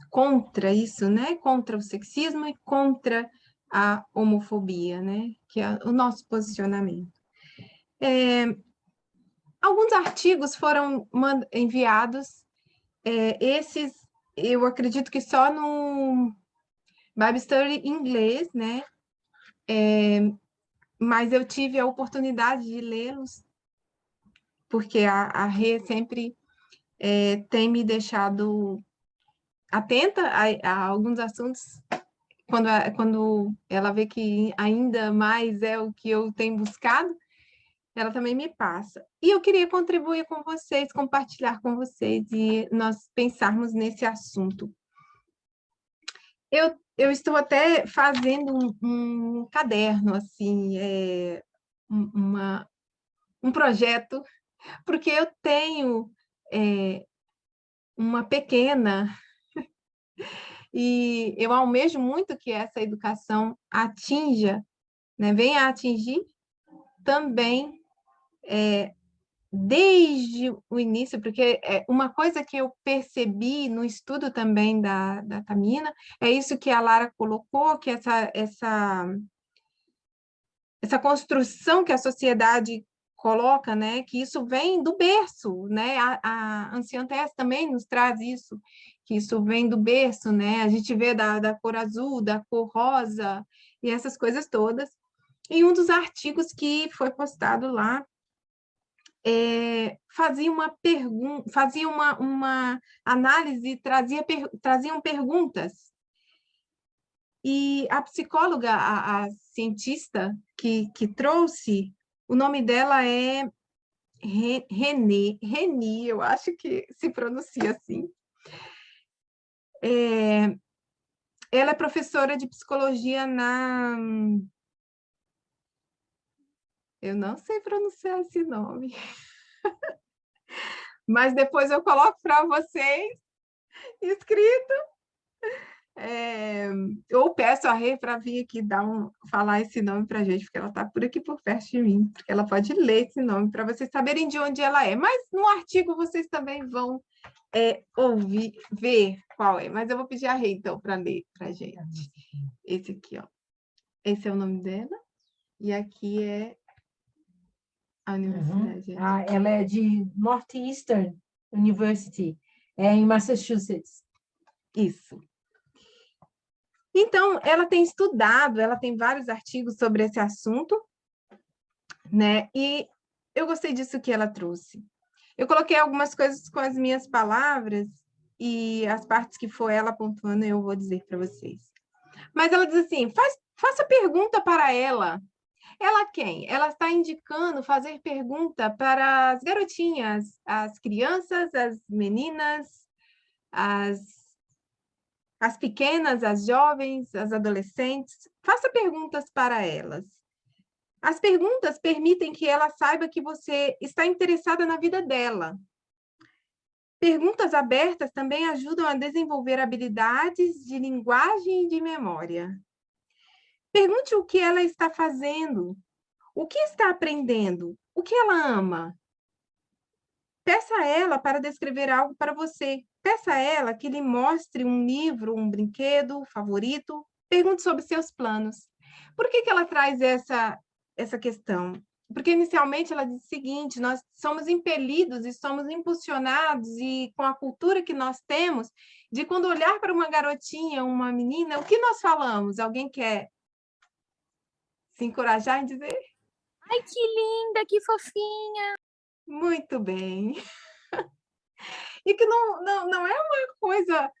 contra isso, né? Contra o sexismo e contra a homofobia, né? Que é o nosso posicionamento. Alguns artigos foram enviados, esses eu acredito que só no Bible Study em inglês, né? Mas eu tive a oportunidade de lê-los, porque a Rê sempre tem me deixado atenta a alguns assuntos, quando ela vê que ainda mais é o que eu tenho buscado, ela também me passa. E eu queria contribuir com vocês, compartilhar com vocês e nós pensarmos nesse assunto. Eu estou até fazendo um caderno, assim, um projeto, porque eu tenho uma pequena e eu almejo muito que essa educação atinja, né, venha a atingir também desde o início, porque uma coisa que eu percebi no estudo também da Tamina, é isso que a Lara colocou, que essa construção que a sociedade coloca, né, que isso vem do berço, né, a Anciã Tess também nos traz isso, que isso vem do berço, né, a gente vê da cor azul, da cor rosa, e essas coisas todas. E um dos artigos que foi postado lá, fazia uma pergunta, fazia uma análise, traziam perguntas. E a psicóloga, a cientista que trouxe, o nome dela é Reni, eu acho que se pronuncia assim. Ela é professora de psicologia eu não sei pronunciar esse nome. Mas depois eu coloco para vocês escrito. Ou peço a Rê para vir aqui falar esse nome para a gente, porque ela está por aqui por perto de mim, porque ela pode ler esse nome para vocês saberem de onde ela é. Mas no artigo vocês também vão ouvir, ver qual é. Mas eu vou pedir a Rê, então, para ler para a gente. Esse aqui, ó. Esse é o nome dela. E aqui é a universidade. Ela é de Northeastern University, em Massachusetts. Isso. Então, ela tem estudado, ela tem vários artigos sobre esse assunto, né? E eu gostei disso que ela trouxe. Eu coloquei algumas coisas com as minhas palavras e as partes que foi ela pontuando eu vou dizer para vocês. Mas ela diz assim, faça pergunta para ela. Ela quem? Ela está indicando fazer pergunta para as garotinhas, as crianças, as meninas, as pequenas, as jovens, as adolescentes. Faça perguntas para elas. As perguntas permitem que ela saiba que você está interessada na vida dela. Perguntas abertas também ajudam a desenvolver habilidades de linguagem e de memória. Pergunte o que ela está fazendo, o que está aprendendo, o que ela ama. Peça a ela para descrever algo para você. Peça a ela que lhe mostre um livro, um brinquedo favorito. Pergunte sobre seus planos. Por que ela traz essa questão? Porque inicialmente ela diz o seguinte, nós somos impelidos e somos impulsionados e com a cultura que nós temos, de quando olhar para uma garotinha, uma menina, o que nós falamos? Alguém quer se encorajar em dizer? Ai, que linda, que fofinha! Muito bem. E que não é uma coisa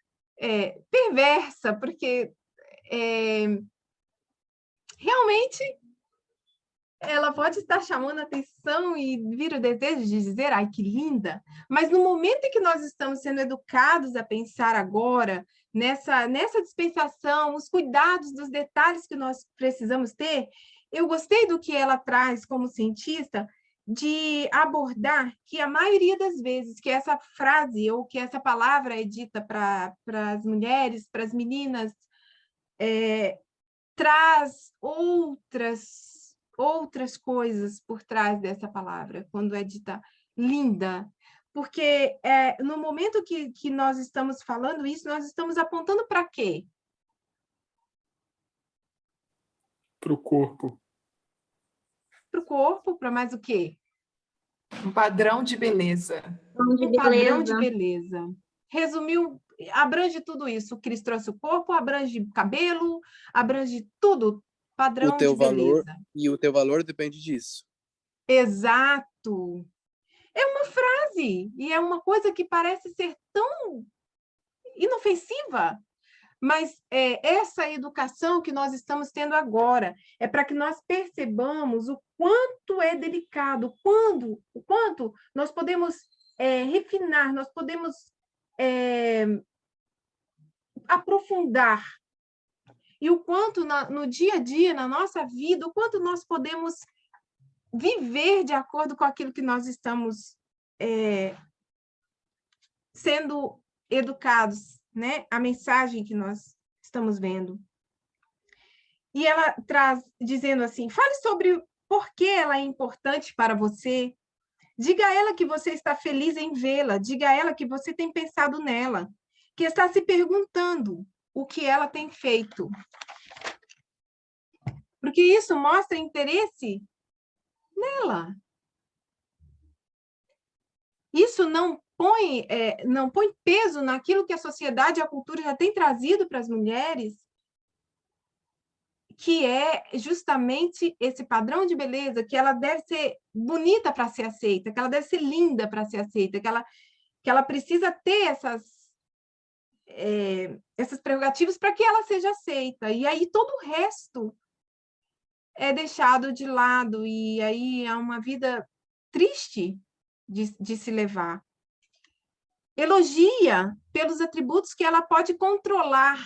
perversa, porque realmente ela pode estar chamando a atenção e vir o desejo de dizer, ai, que linda, mas no momento em que nós estamos sendo educados a pensar agora, nessa dispensação, os cuidados dos detalhes que nós precisamos ter, eu gostei do que ela traz como cientista, de abordar que a maioria das vezes que essa frase ou que essa palavra é dita para as mulheres, para as meninas, traz outras coisas por trás dessa palavra, quando é dita linda, porque no momento que nós estamos falando isso, nós estamos apontando para quê? Para o corpo. Para o corpo, para mais o quê? Um padrão de beleza. Um padrão de beleza. Resumiu, abrange tudo isso. O Cris trouxe o corpo, abrange cabelo, abrange tudo. Padrão de beleza. E o teu valor depende disso. Exato. É uma frase, e é uma coisa que parece ser tão inofensiva, mas essa educação que nós estamos tendo agora é para que nós percebamos o quanto é delicado, o quanto nós podemos refinar, nós podemos aprofundar, e o quanto no dia a dia, na nossa vida, o quanto nós podemos viver de acordo com aquilo que nós estamos sendo educados, né? A mensagem que nós estamos vendo. E ela traz, dizendo assim, fale sobre por que ela é importante para você. Diga a ela que você está feliz em vê-la. Diga a ela que você tem pensado nela, que está se perguntando o que ela tem feito. Porque isso mostra interesse nela. Isso não põe peso naquilo que a sociedade e a cultura já tem trazido para as mulheres, que é justamente esse padrão de beleza, que ela deve ser bonita para ser aceita, que ela deve ser linda para ser aceita, que ela precisa ter essas prerrogativas para que ela seja aceita. E aí todo o resto é deixado de lado, e aí é uma vida triste de se levar. Elogia pelos atributos que ela pode controlar.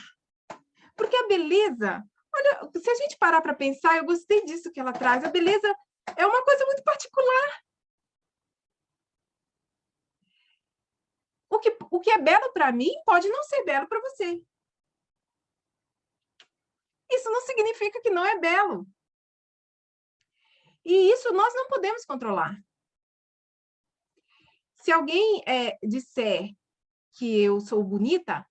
Porque a beleza, olha, se a gente parar para pensar, eu gostei disso que ela traz, a beleza é uma coisa muito particular. O que é belo para mim pode não ser belo para você. Isso não significa que não é belo. E isso nós não podemos controlar. Se alguém disser que eu sou bonita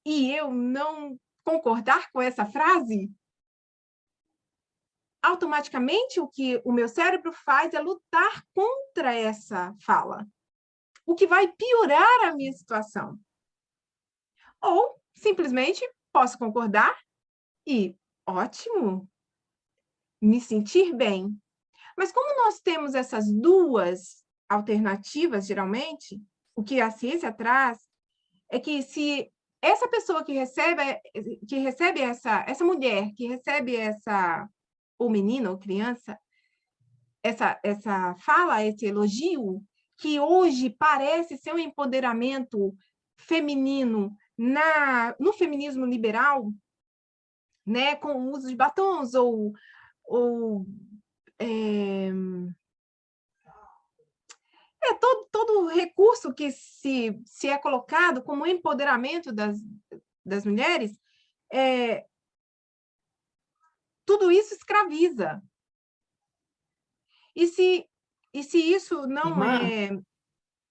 e eu não concordar com essa frase, automaticamente o que o meu cérebro faz é lutar contra essa fala, o que vai piorar a minha situação. Ou simplesmente posso concordar e, ótimo, me sentir bem. Mas como nós temos essas duas alternativas, geralmente, o que a ciência traz é que se essa pessoa que recebe essa mulher, que recebe ou menina ou criança, essa fala, esse elogio, que hoje parece ser um empoderamento feminino no feminismo liberal, né, com o uso de batons ou todo recurso que se é colocado como empoderamento das mulheres, tudo isso escraviza. E se isso não Irmã? é...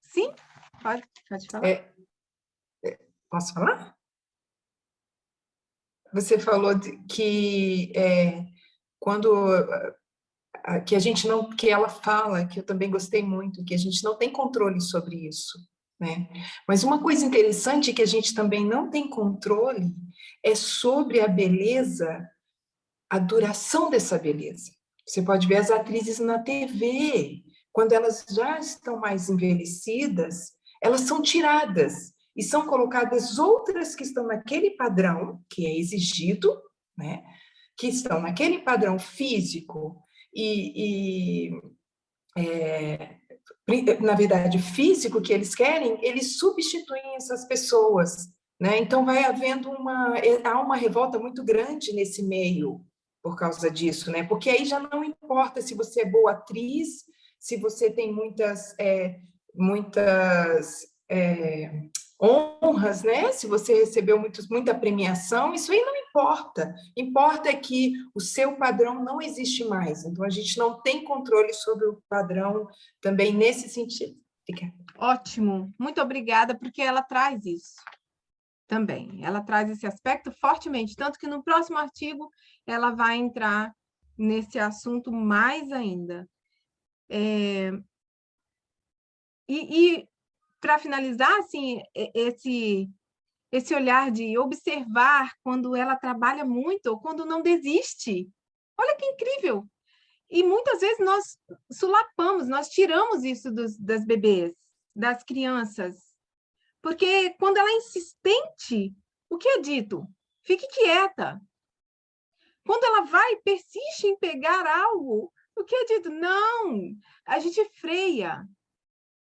Sim? Pode falar. Posso falar? Você falou que quando que a gente não, que ela fala, que eu também gostei muito, que a gente não tem controle sobre isso, né? Mas uma coisa interessante que a gente também não tem controle é sobre a beleza, a duração dessa beleza. Você pode ver as atrizes na TV, quando elas já estão mais envelhecidas, elas são tiradas e são colocadas outras que estão naquele padrão que é exigido, né? Que estão naquele padrão físico na verdade, físico que eles querem, eles substituem essas pessoas, né? Então vai havendo há uma revolta muito grande nesse meio por causa disso, né? Porque aí já não importa se você é boa atriz, se você tem muitas honras, né? Se você recebeu muita premiação, isso aí não importa. Importa é que o seu padrão não existe mais. Então, a gente não tem controle sobre o padrão também nesse sentido. Ótimo. Muito obrigada, porque ela traz isso também. Ela traz esse aspecto fortemente, tanto que no próximo artigo ela vai entrar nesse assunto mais ainda. Para finalizar, assim, esse olhar de observar quando ela trabalha muito ou quando não desiste. Olha que incrível! E muitas vezes nós sulapamos, nós tiramos isso das bebês, das crianças. Porque quando ela é insistente, o que é dito? Fique quieta. Quando ela vai e persiste em pegar algo, o que é dito? Não, a gente freia.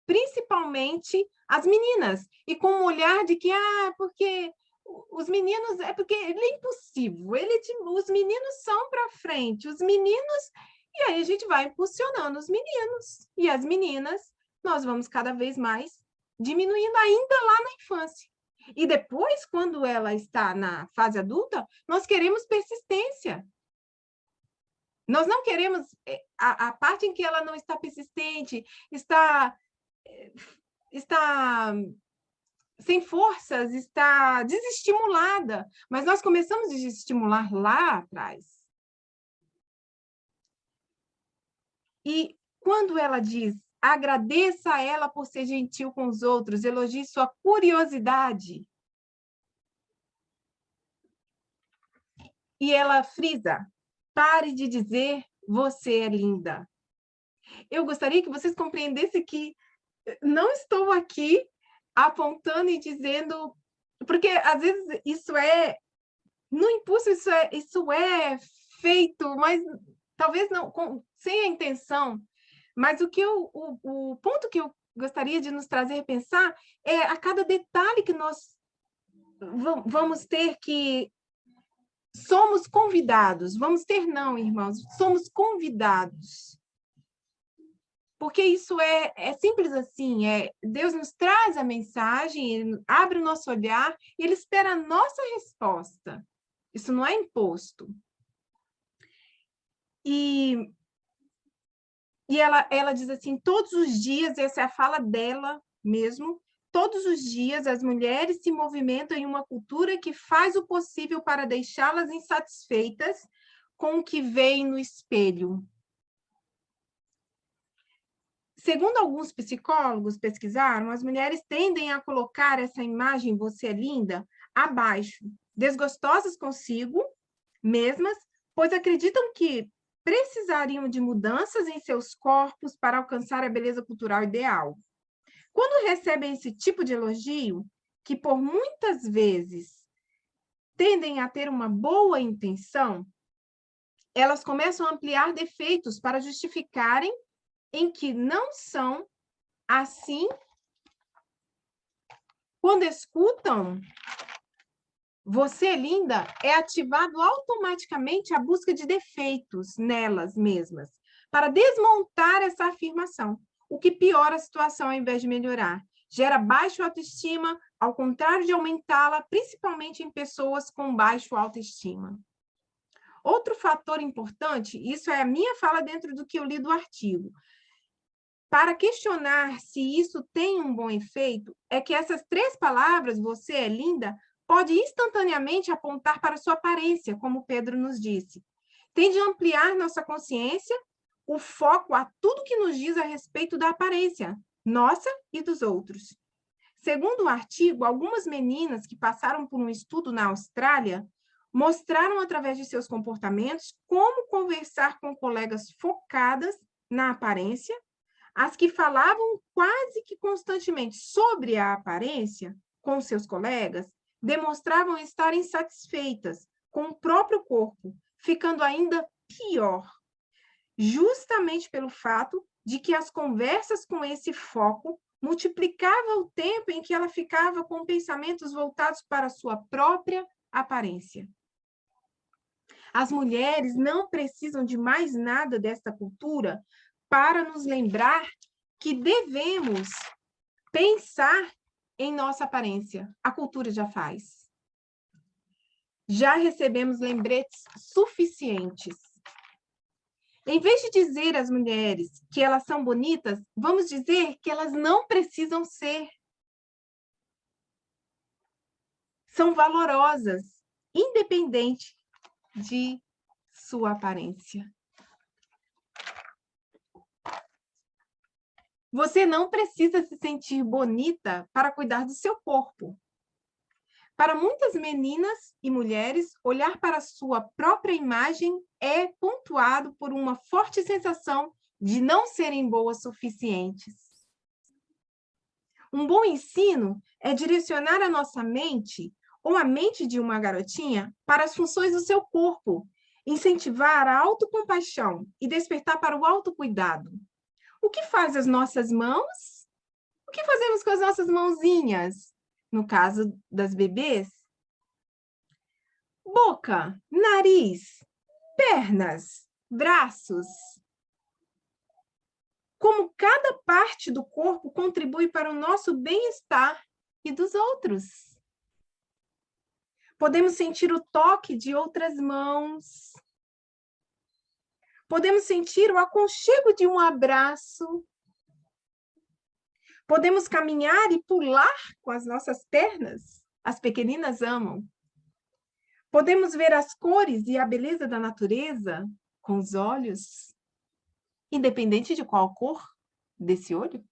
Principalmente as meninas, e com um olhar de que, porque os meninos, porque ele é impossível, os meninos são para frente, os meninos, e aí a gente vai impulsionando os meninos, e as meninas, nós vamos cada vez mais diminuindo ainda lá na infância. E depois, quando ela está na fase adulta, nós queremos persistência. Nós não queremos a parte em que ela não está persistente, está sem forças, está desestimulada, mas nós começamos a desestimular lá atrás. E quando ela diz, agradeça a ela por ser gentil com os outros, elogie sua curiosidade. E ela frisa, pare de dizer, você é linda. Eu gostaria que vocês compreendessem que não estou aqui apontando e dizendo, porque às vezes isso no impulso isso é feito, mas talvez não sem a intenção. Mas o ponto que eu gostaria de nos trazer a pensar é a cada detalhe que nós vamos ter que somos convidados, não, irmãos, somos convidados. Porque isso é simples assim, Deus nos traz a mensagem, ele abre o nosso olhar e ele espera a nossa resposta. Isso não é imposto. E ela diz assim, todos os dias, essa é a fala dela mesmo, todos os dias as mulheres se movimentam em uma cultura que faz o possível para deixá-las insatisfeitas com o que veem no espelho. Segundo alguns psicólogos pesquisaram, as mulheres tendem a colocar essa imagem, você é linda, abaixo, desgostosas consigo mesmas, pois acreditam que precisariam de mudanças em seus corpos para alcançar a beleza cultural ideal. Quando recebem esse tipo de elogio, que por muitas vezes tendem a ter uma boa intenção, elas começam a ampliar defeitos para justificarem em que não são assim. Quando escutam "você é linda", é ativado automaticamente a busca de defeitos nelas mesmas, para desmontar essa afirmação, o que piora a situação ao invés de melhorar. Gera baixa autoestima, ao contrário de aumentá-la, principalmente em pessoas com baixa autoestima. Outro fator importante, isso é a minha fala dentro do que eu li do artigo, para questionar se isso tem um bom efeito, é que essas 3 palavras, "você é linda", pode instantaneamente apontar para sua aparência, como Pedro nos disse. Tende a ampliar nossa consciência, o foco a tudo que nos diz a respeito da aparência, nossa e dos outros. Segundo o artigo, algumas meninas que passaram por um estudo na Austrália mostraram, através de seus comportamentos, como conversar com colegas focadas na aparência. As que falavam quase que constantemente sobre a aparência com seus colegas demonstravam estar insatisfeitas com o próprio corpo, ficando ainda pior, justamente pelo fato de que as conversas com esse foco multiplicavam o tempo em que ela ficava com pensamentos voltados para a sua própria aparência. As mulheres não precisam de mais nada desta cultura para nos lembrar que devemos pensar em nossa aparência. A cultura já faz. Já recebemos lembretes suficientes. Em vez de dizer às mulheres que elas são bonitas, vamos dizer que elas não precisam ser. São valorosas, independente de sua aparência. Você não precisa se sentir bonita para cuidar do seu corpo. Para muitas meninas e mulheres, olhar para a sua própria imagem é pontuado por uma forte sensação de não serem boas suficientes. Um bom ensino é direcionar a nossa mente, ou a mente de uma garotinha, para as funções do seu corpo, incentivar a autocompaixão e despertar para o autocuidado. O que faz as nossas mãos? O que fazemos com as nossas mãozinhas? No caso das bebês? Boca, nariz, pernas, braços. Como cada parte do corpo contribui para o nosso bem-estar e dos outros. Podemos sentir o toque de outras mãos. Podemos sentir o aconchego de um abraço. Podemos caminhar e pular com as nossas pernas. As pequeninas amam. Podemos ver as cores e a beleza da natureza com os olhos, independente de qual cor desse olho.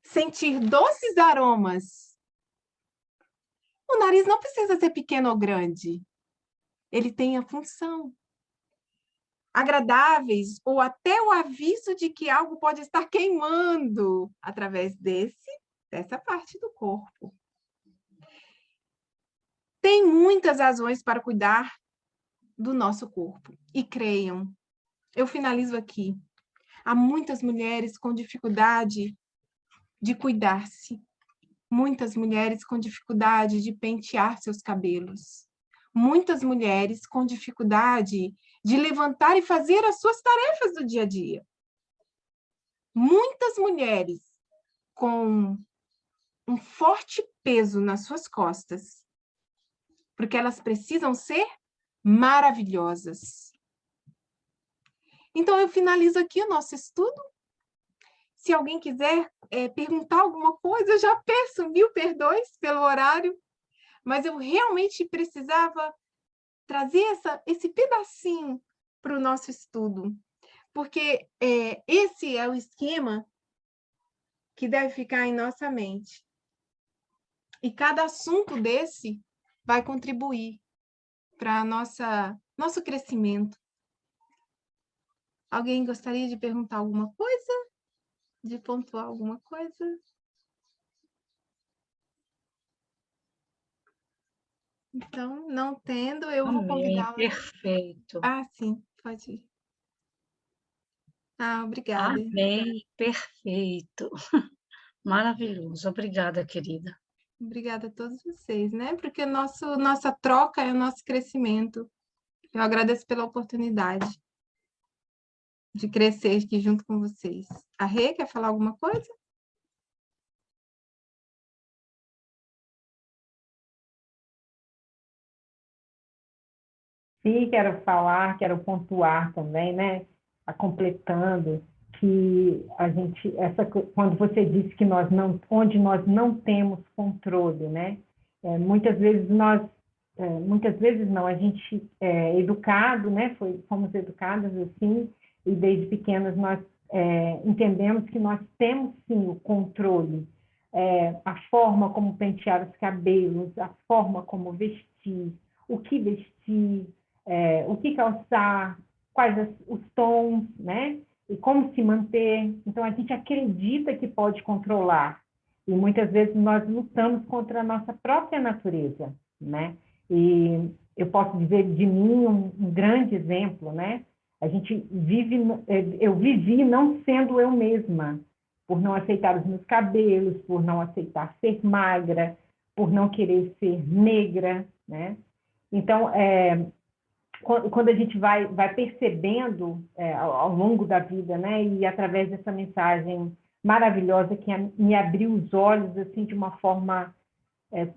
Sentir doces aromas. O nariz não precisa ser pequeno ou grande. Ele tem a função. Agradáveis, ou até o aviso de que algo pode estar queimando através dessa parte do corpo. Tem muitas razões para cuidar do nosso corpo. E creiam, eu finalizo aqui. Há muitas mulheres com dificuldade de cuidar-se. Muitas mulheres com dificuldade de pentear seus cabelos. Muitas mulheres com dificuldade de levantar e fazer as suas tarefas do dia a dia. Muitas mulheres com um forte peso nas suas costas, porque elas precisam ser maravilhosas. Então, eu finalizo aqui o nosso estudo. Se alguém quiser perguntar alguma coisa, eu já peço 1000 perdões pelo horário, mas eu realmente precisava trazer esse pedacinho para o nosso estudo, porque esse é o esquema que deve ficar em nossa mente. E cada assunto desse vai contribuir para nosso crescimento. Alguém gostaria de perguntar alguma coisa? De pontuar alguma coisa? Então, não tendo, eu vou Amém, convidar... perfeito. Ah, sim, pode ir. Ah, obrigada. Amém, perfeito. Maravilhoso. Obrigada, querida. Obrigada a todos vocês, né? Porque nossa troca é o nosso crescimento. Eu agradeço pela oportunidade de crescer aqui junto com vocês. A Rê, quer falar alguma coisa? Sim, quero falar, quero pontuar também, né? Completando que a gente, quando você disse que onde nós não temos controle, né? Muitas vezes não, a gente é educado, né? Fomos educadas assim, e desde pequenas nós entendemos que nós temos sim o controle, a forma como pentear os cabelos, a forma como vestir, o que vestir, o que calçar, os tons, né? E como se manter. Então, a gente acredita que pode controlar. E muitas vezes nós lutamos contra a nossa própria natureza, né? E eu posso dizer de mim um grande exemplo, né? Eu vivi não sendo eu mesma, por não aceitar os meus cabelos, por não aceitar ser magra, por não querer ser negra, né? Então, quando a gente vai percebendo ao longo da vida, né, e através dessa mensagem maravilhosa que me abriu os olhos assim de uma forma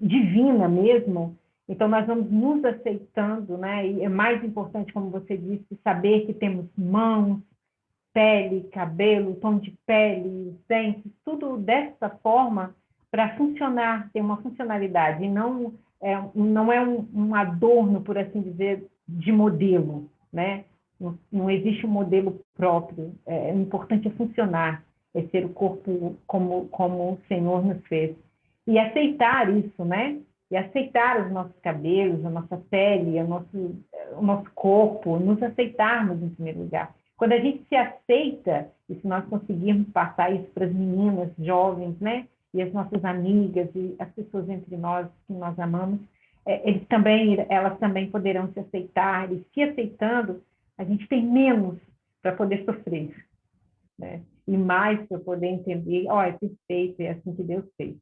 divina mesmo, então nós vamos nos aceitando, né, e é mais importante, como você disse, saber que temos mãos, pele, cabelo, tom de pele, dentes, tudo dessa forma para funcionar, ter uma funcionalidade, e não é um adorno, por assim dizer, de modelo, né? Não existe um modelo próprio. O importante é funcionar, é ser o corpo como o Senhor nos fez. E aceitar isso, né? E aceitar os nossos cabelos, a nossa pele, o nosso corpo, nos aceitarmos em primeiro lugar. Quando a gente se aceita, e se nós conseguirmos passar isso para as meninas jovens, né? E as nossas amigas e as pessoas entre nós que nós amamos, elas também poderão se aceitar, e se aceitando, a gente tem menos para poder sofrer, né? E mais para poder entender, é perfeito, é assim que Deus fez.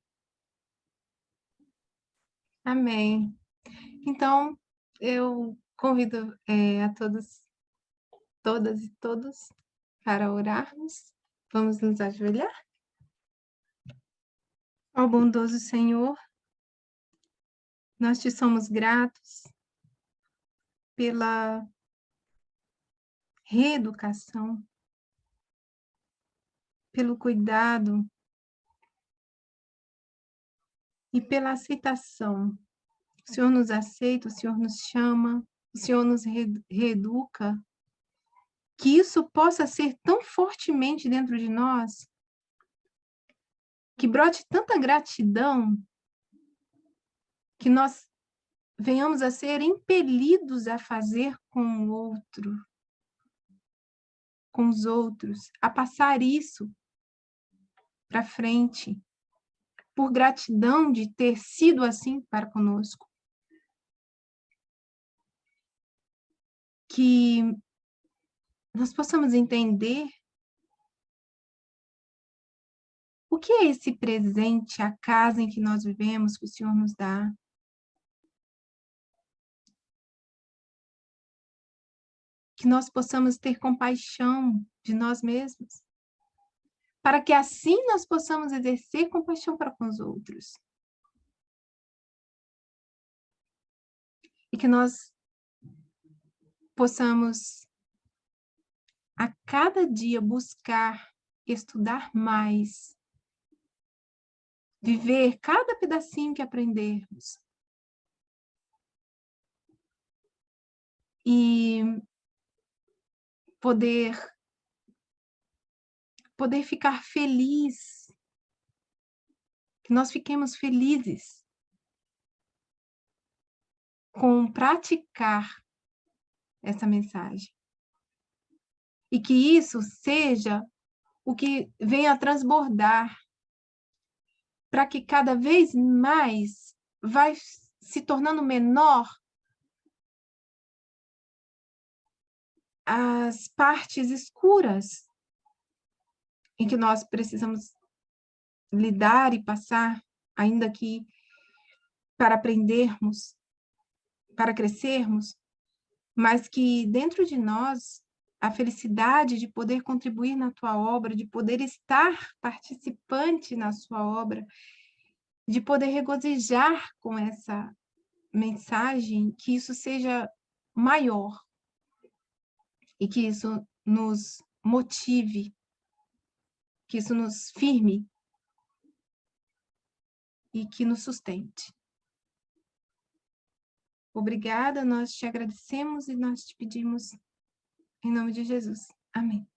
Amém. Então, eu convido a todas e todos, para orarmos. Vamos nos ajoelhar. Ó bondoso Senhor, nós te somos gratos pela reeducação, pelo cuidado e pela aceitação. O Senhor nos aceita, o Senhor nos chama, o Senhor nos reeduca, que isso possa ser tão fortemente dentro de nós, que brote tanta gratidão, que nós venhamos a ser impelidos a fazer com o outro, com os outros, a passar isso para frente, por gratidão de ter sido assim para conosco. Que nós possamos entender o que é esse presente, a casa em que nós vivemos, que o Senhor nos dá. Que nós possamos ter compaixão de nós mesmos, para que assim nós possamos exercer compaixão para com os outros. E que nós possamos, a cada dia, buscar estudar mais, viver cada pedacinho que aprendermos. E poder ficar feliz, que nós fiquemos felizes com praticar essa mensagem. E que isso seja o que venha a transbordar, para que cada vez mais vai se tornando menor as partes escuras em que nós precisamos lidar e passar, ainda que para aprendermos, para crescermos, mas que dentro de nós a felicidade de poder contribuir na tua obra, de poder estar participante na sua obra, de poder regozijar com essa mensagem, que isso seja maior e que isso nos motive, que isso nos firme e que nos sustente. Obrigada, nós te agradecemos e nós te pedimos em nome de Jesus. Amém.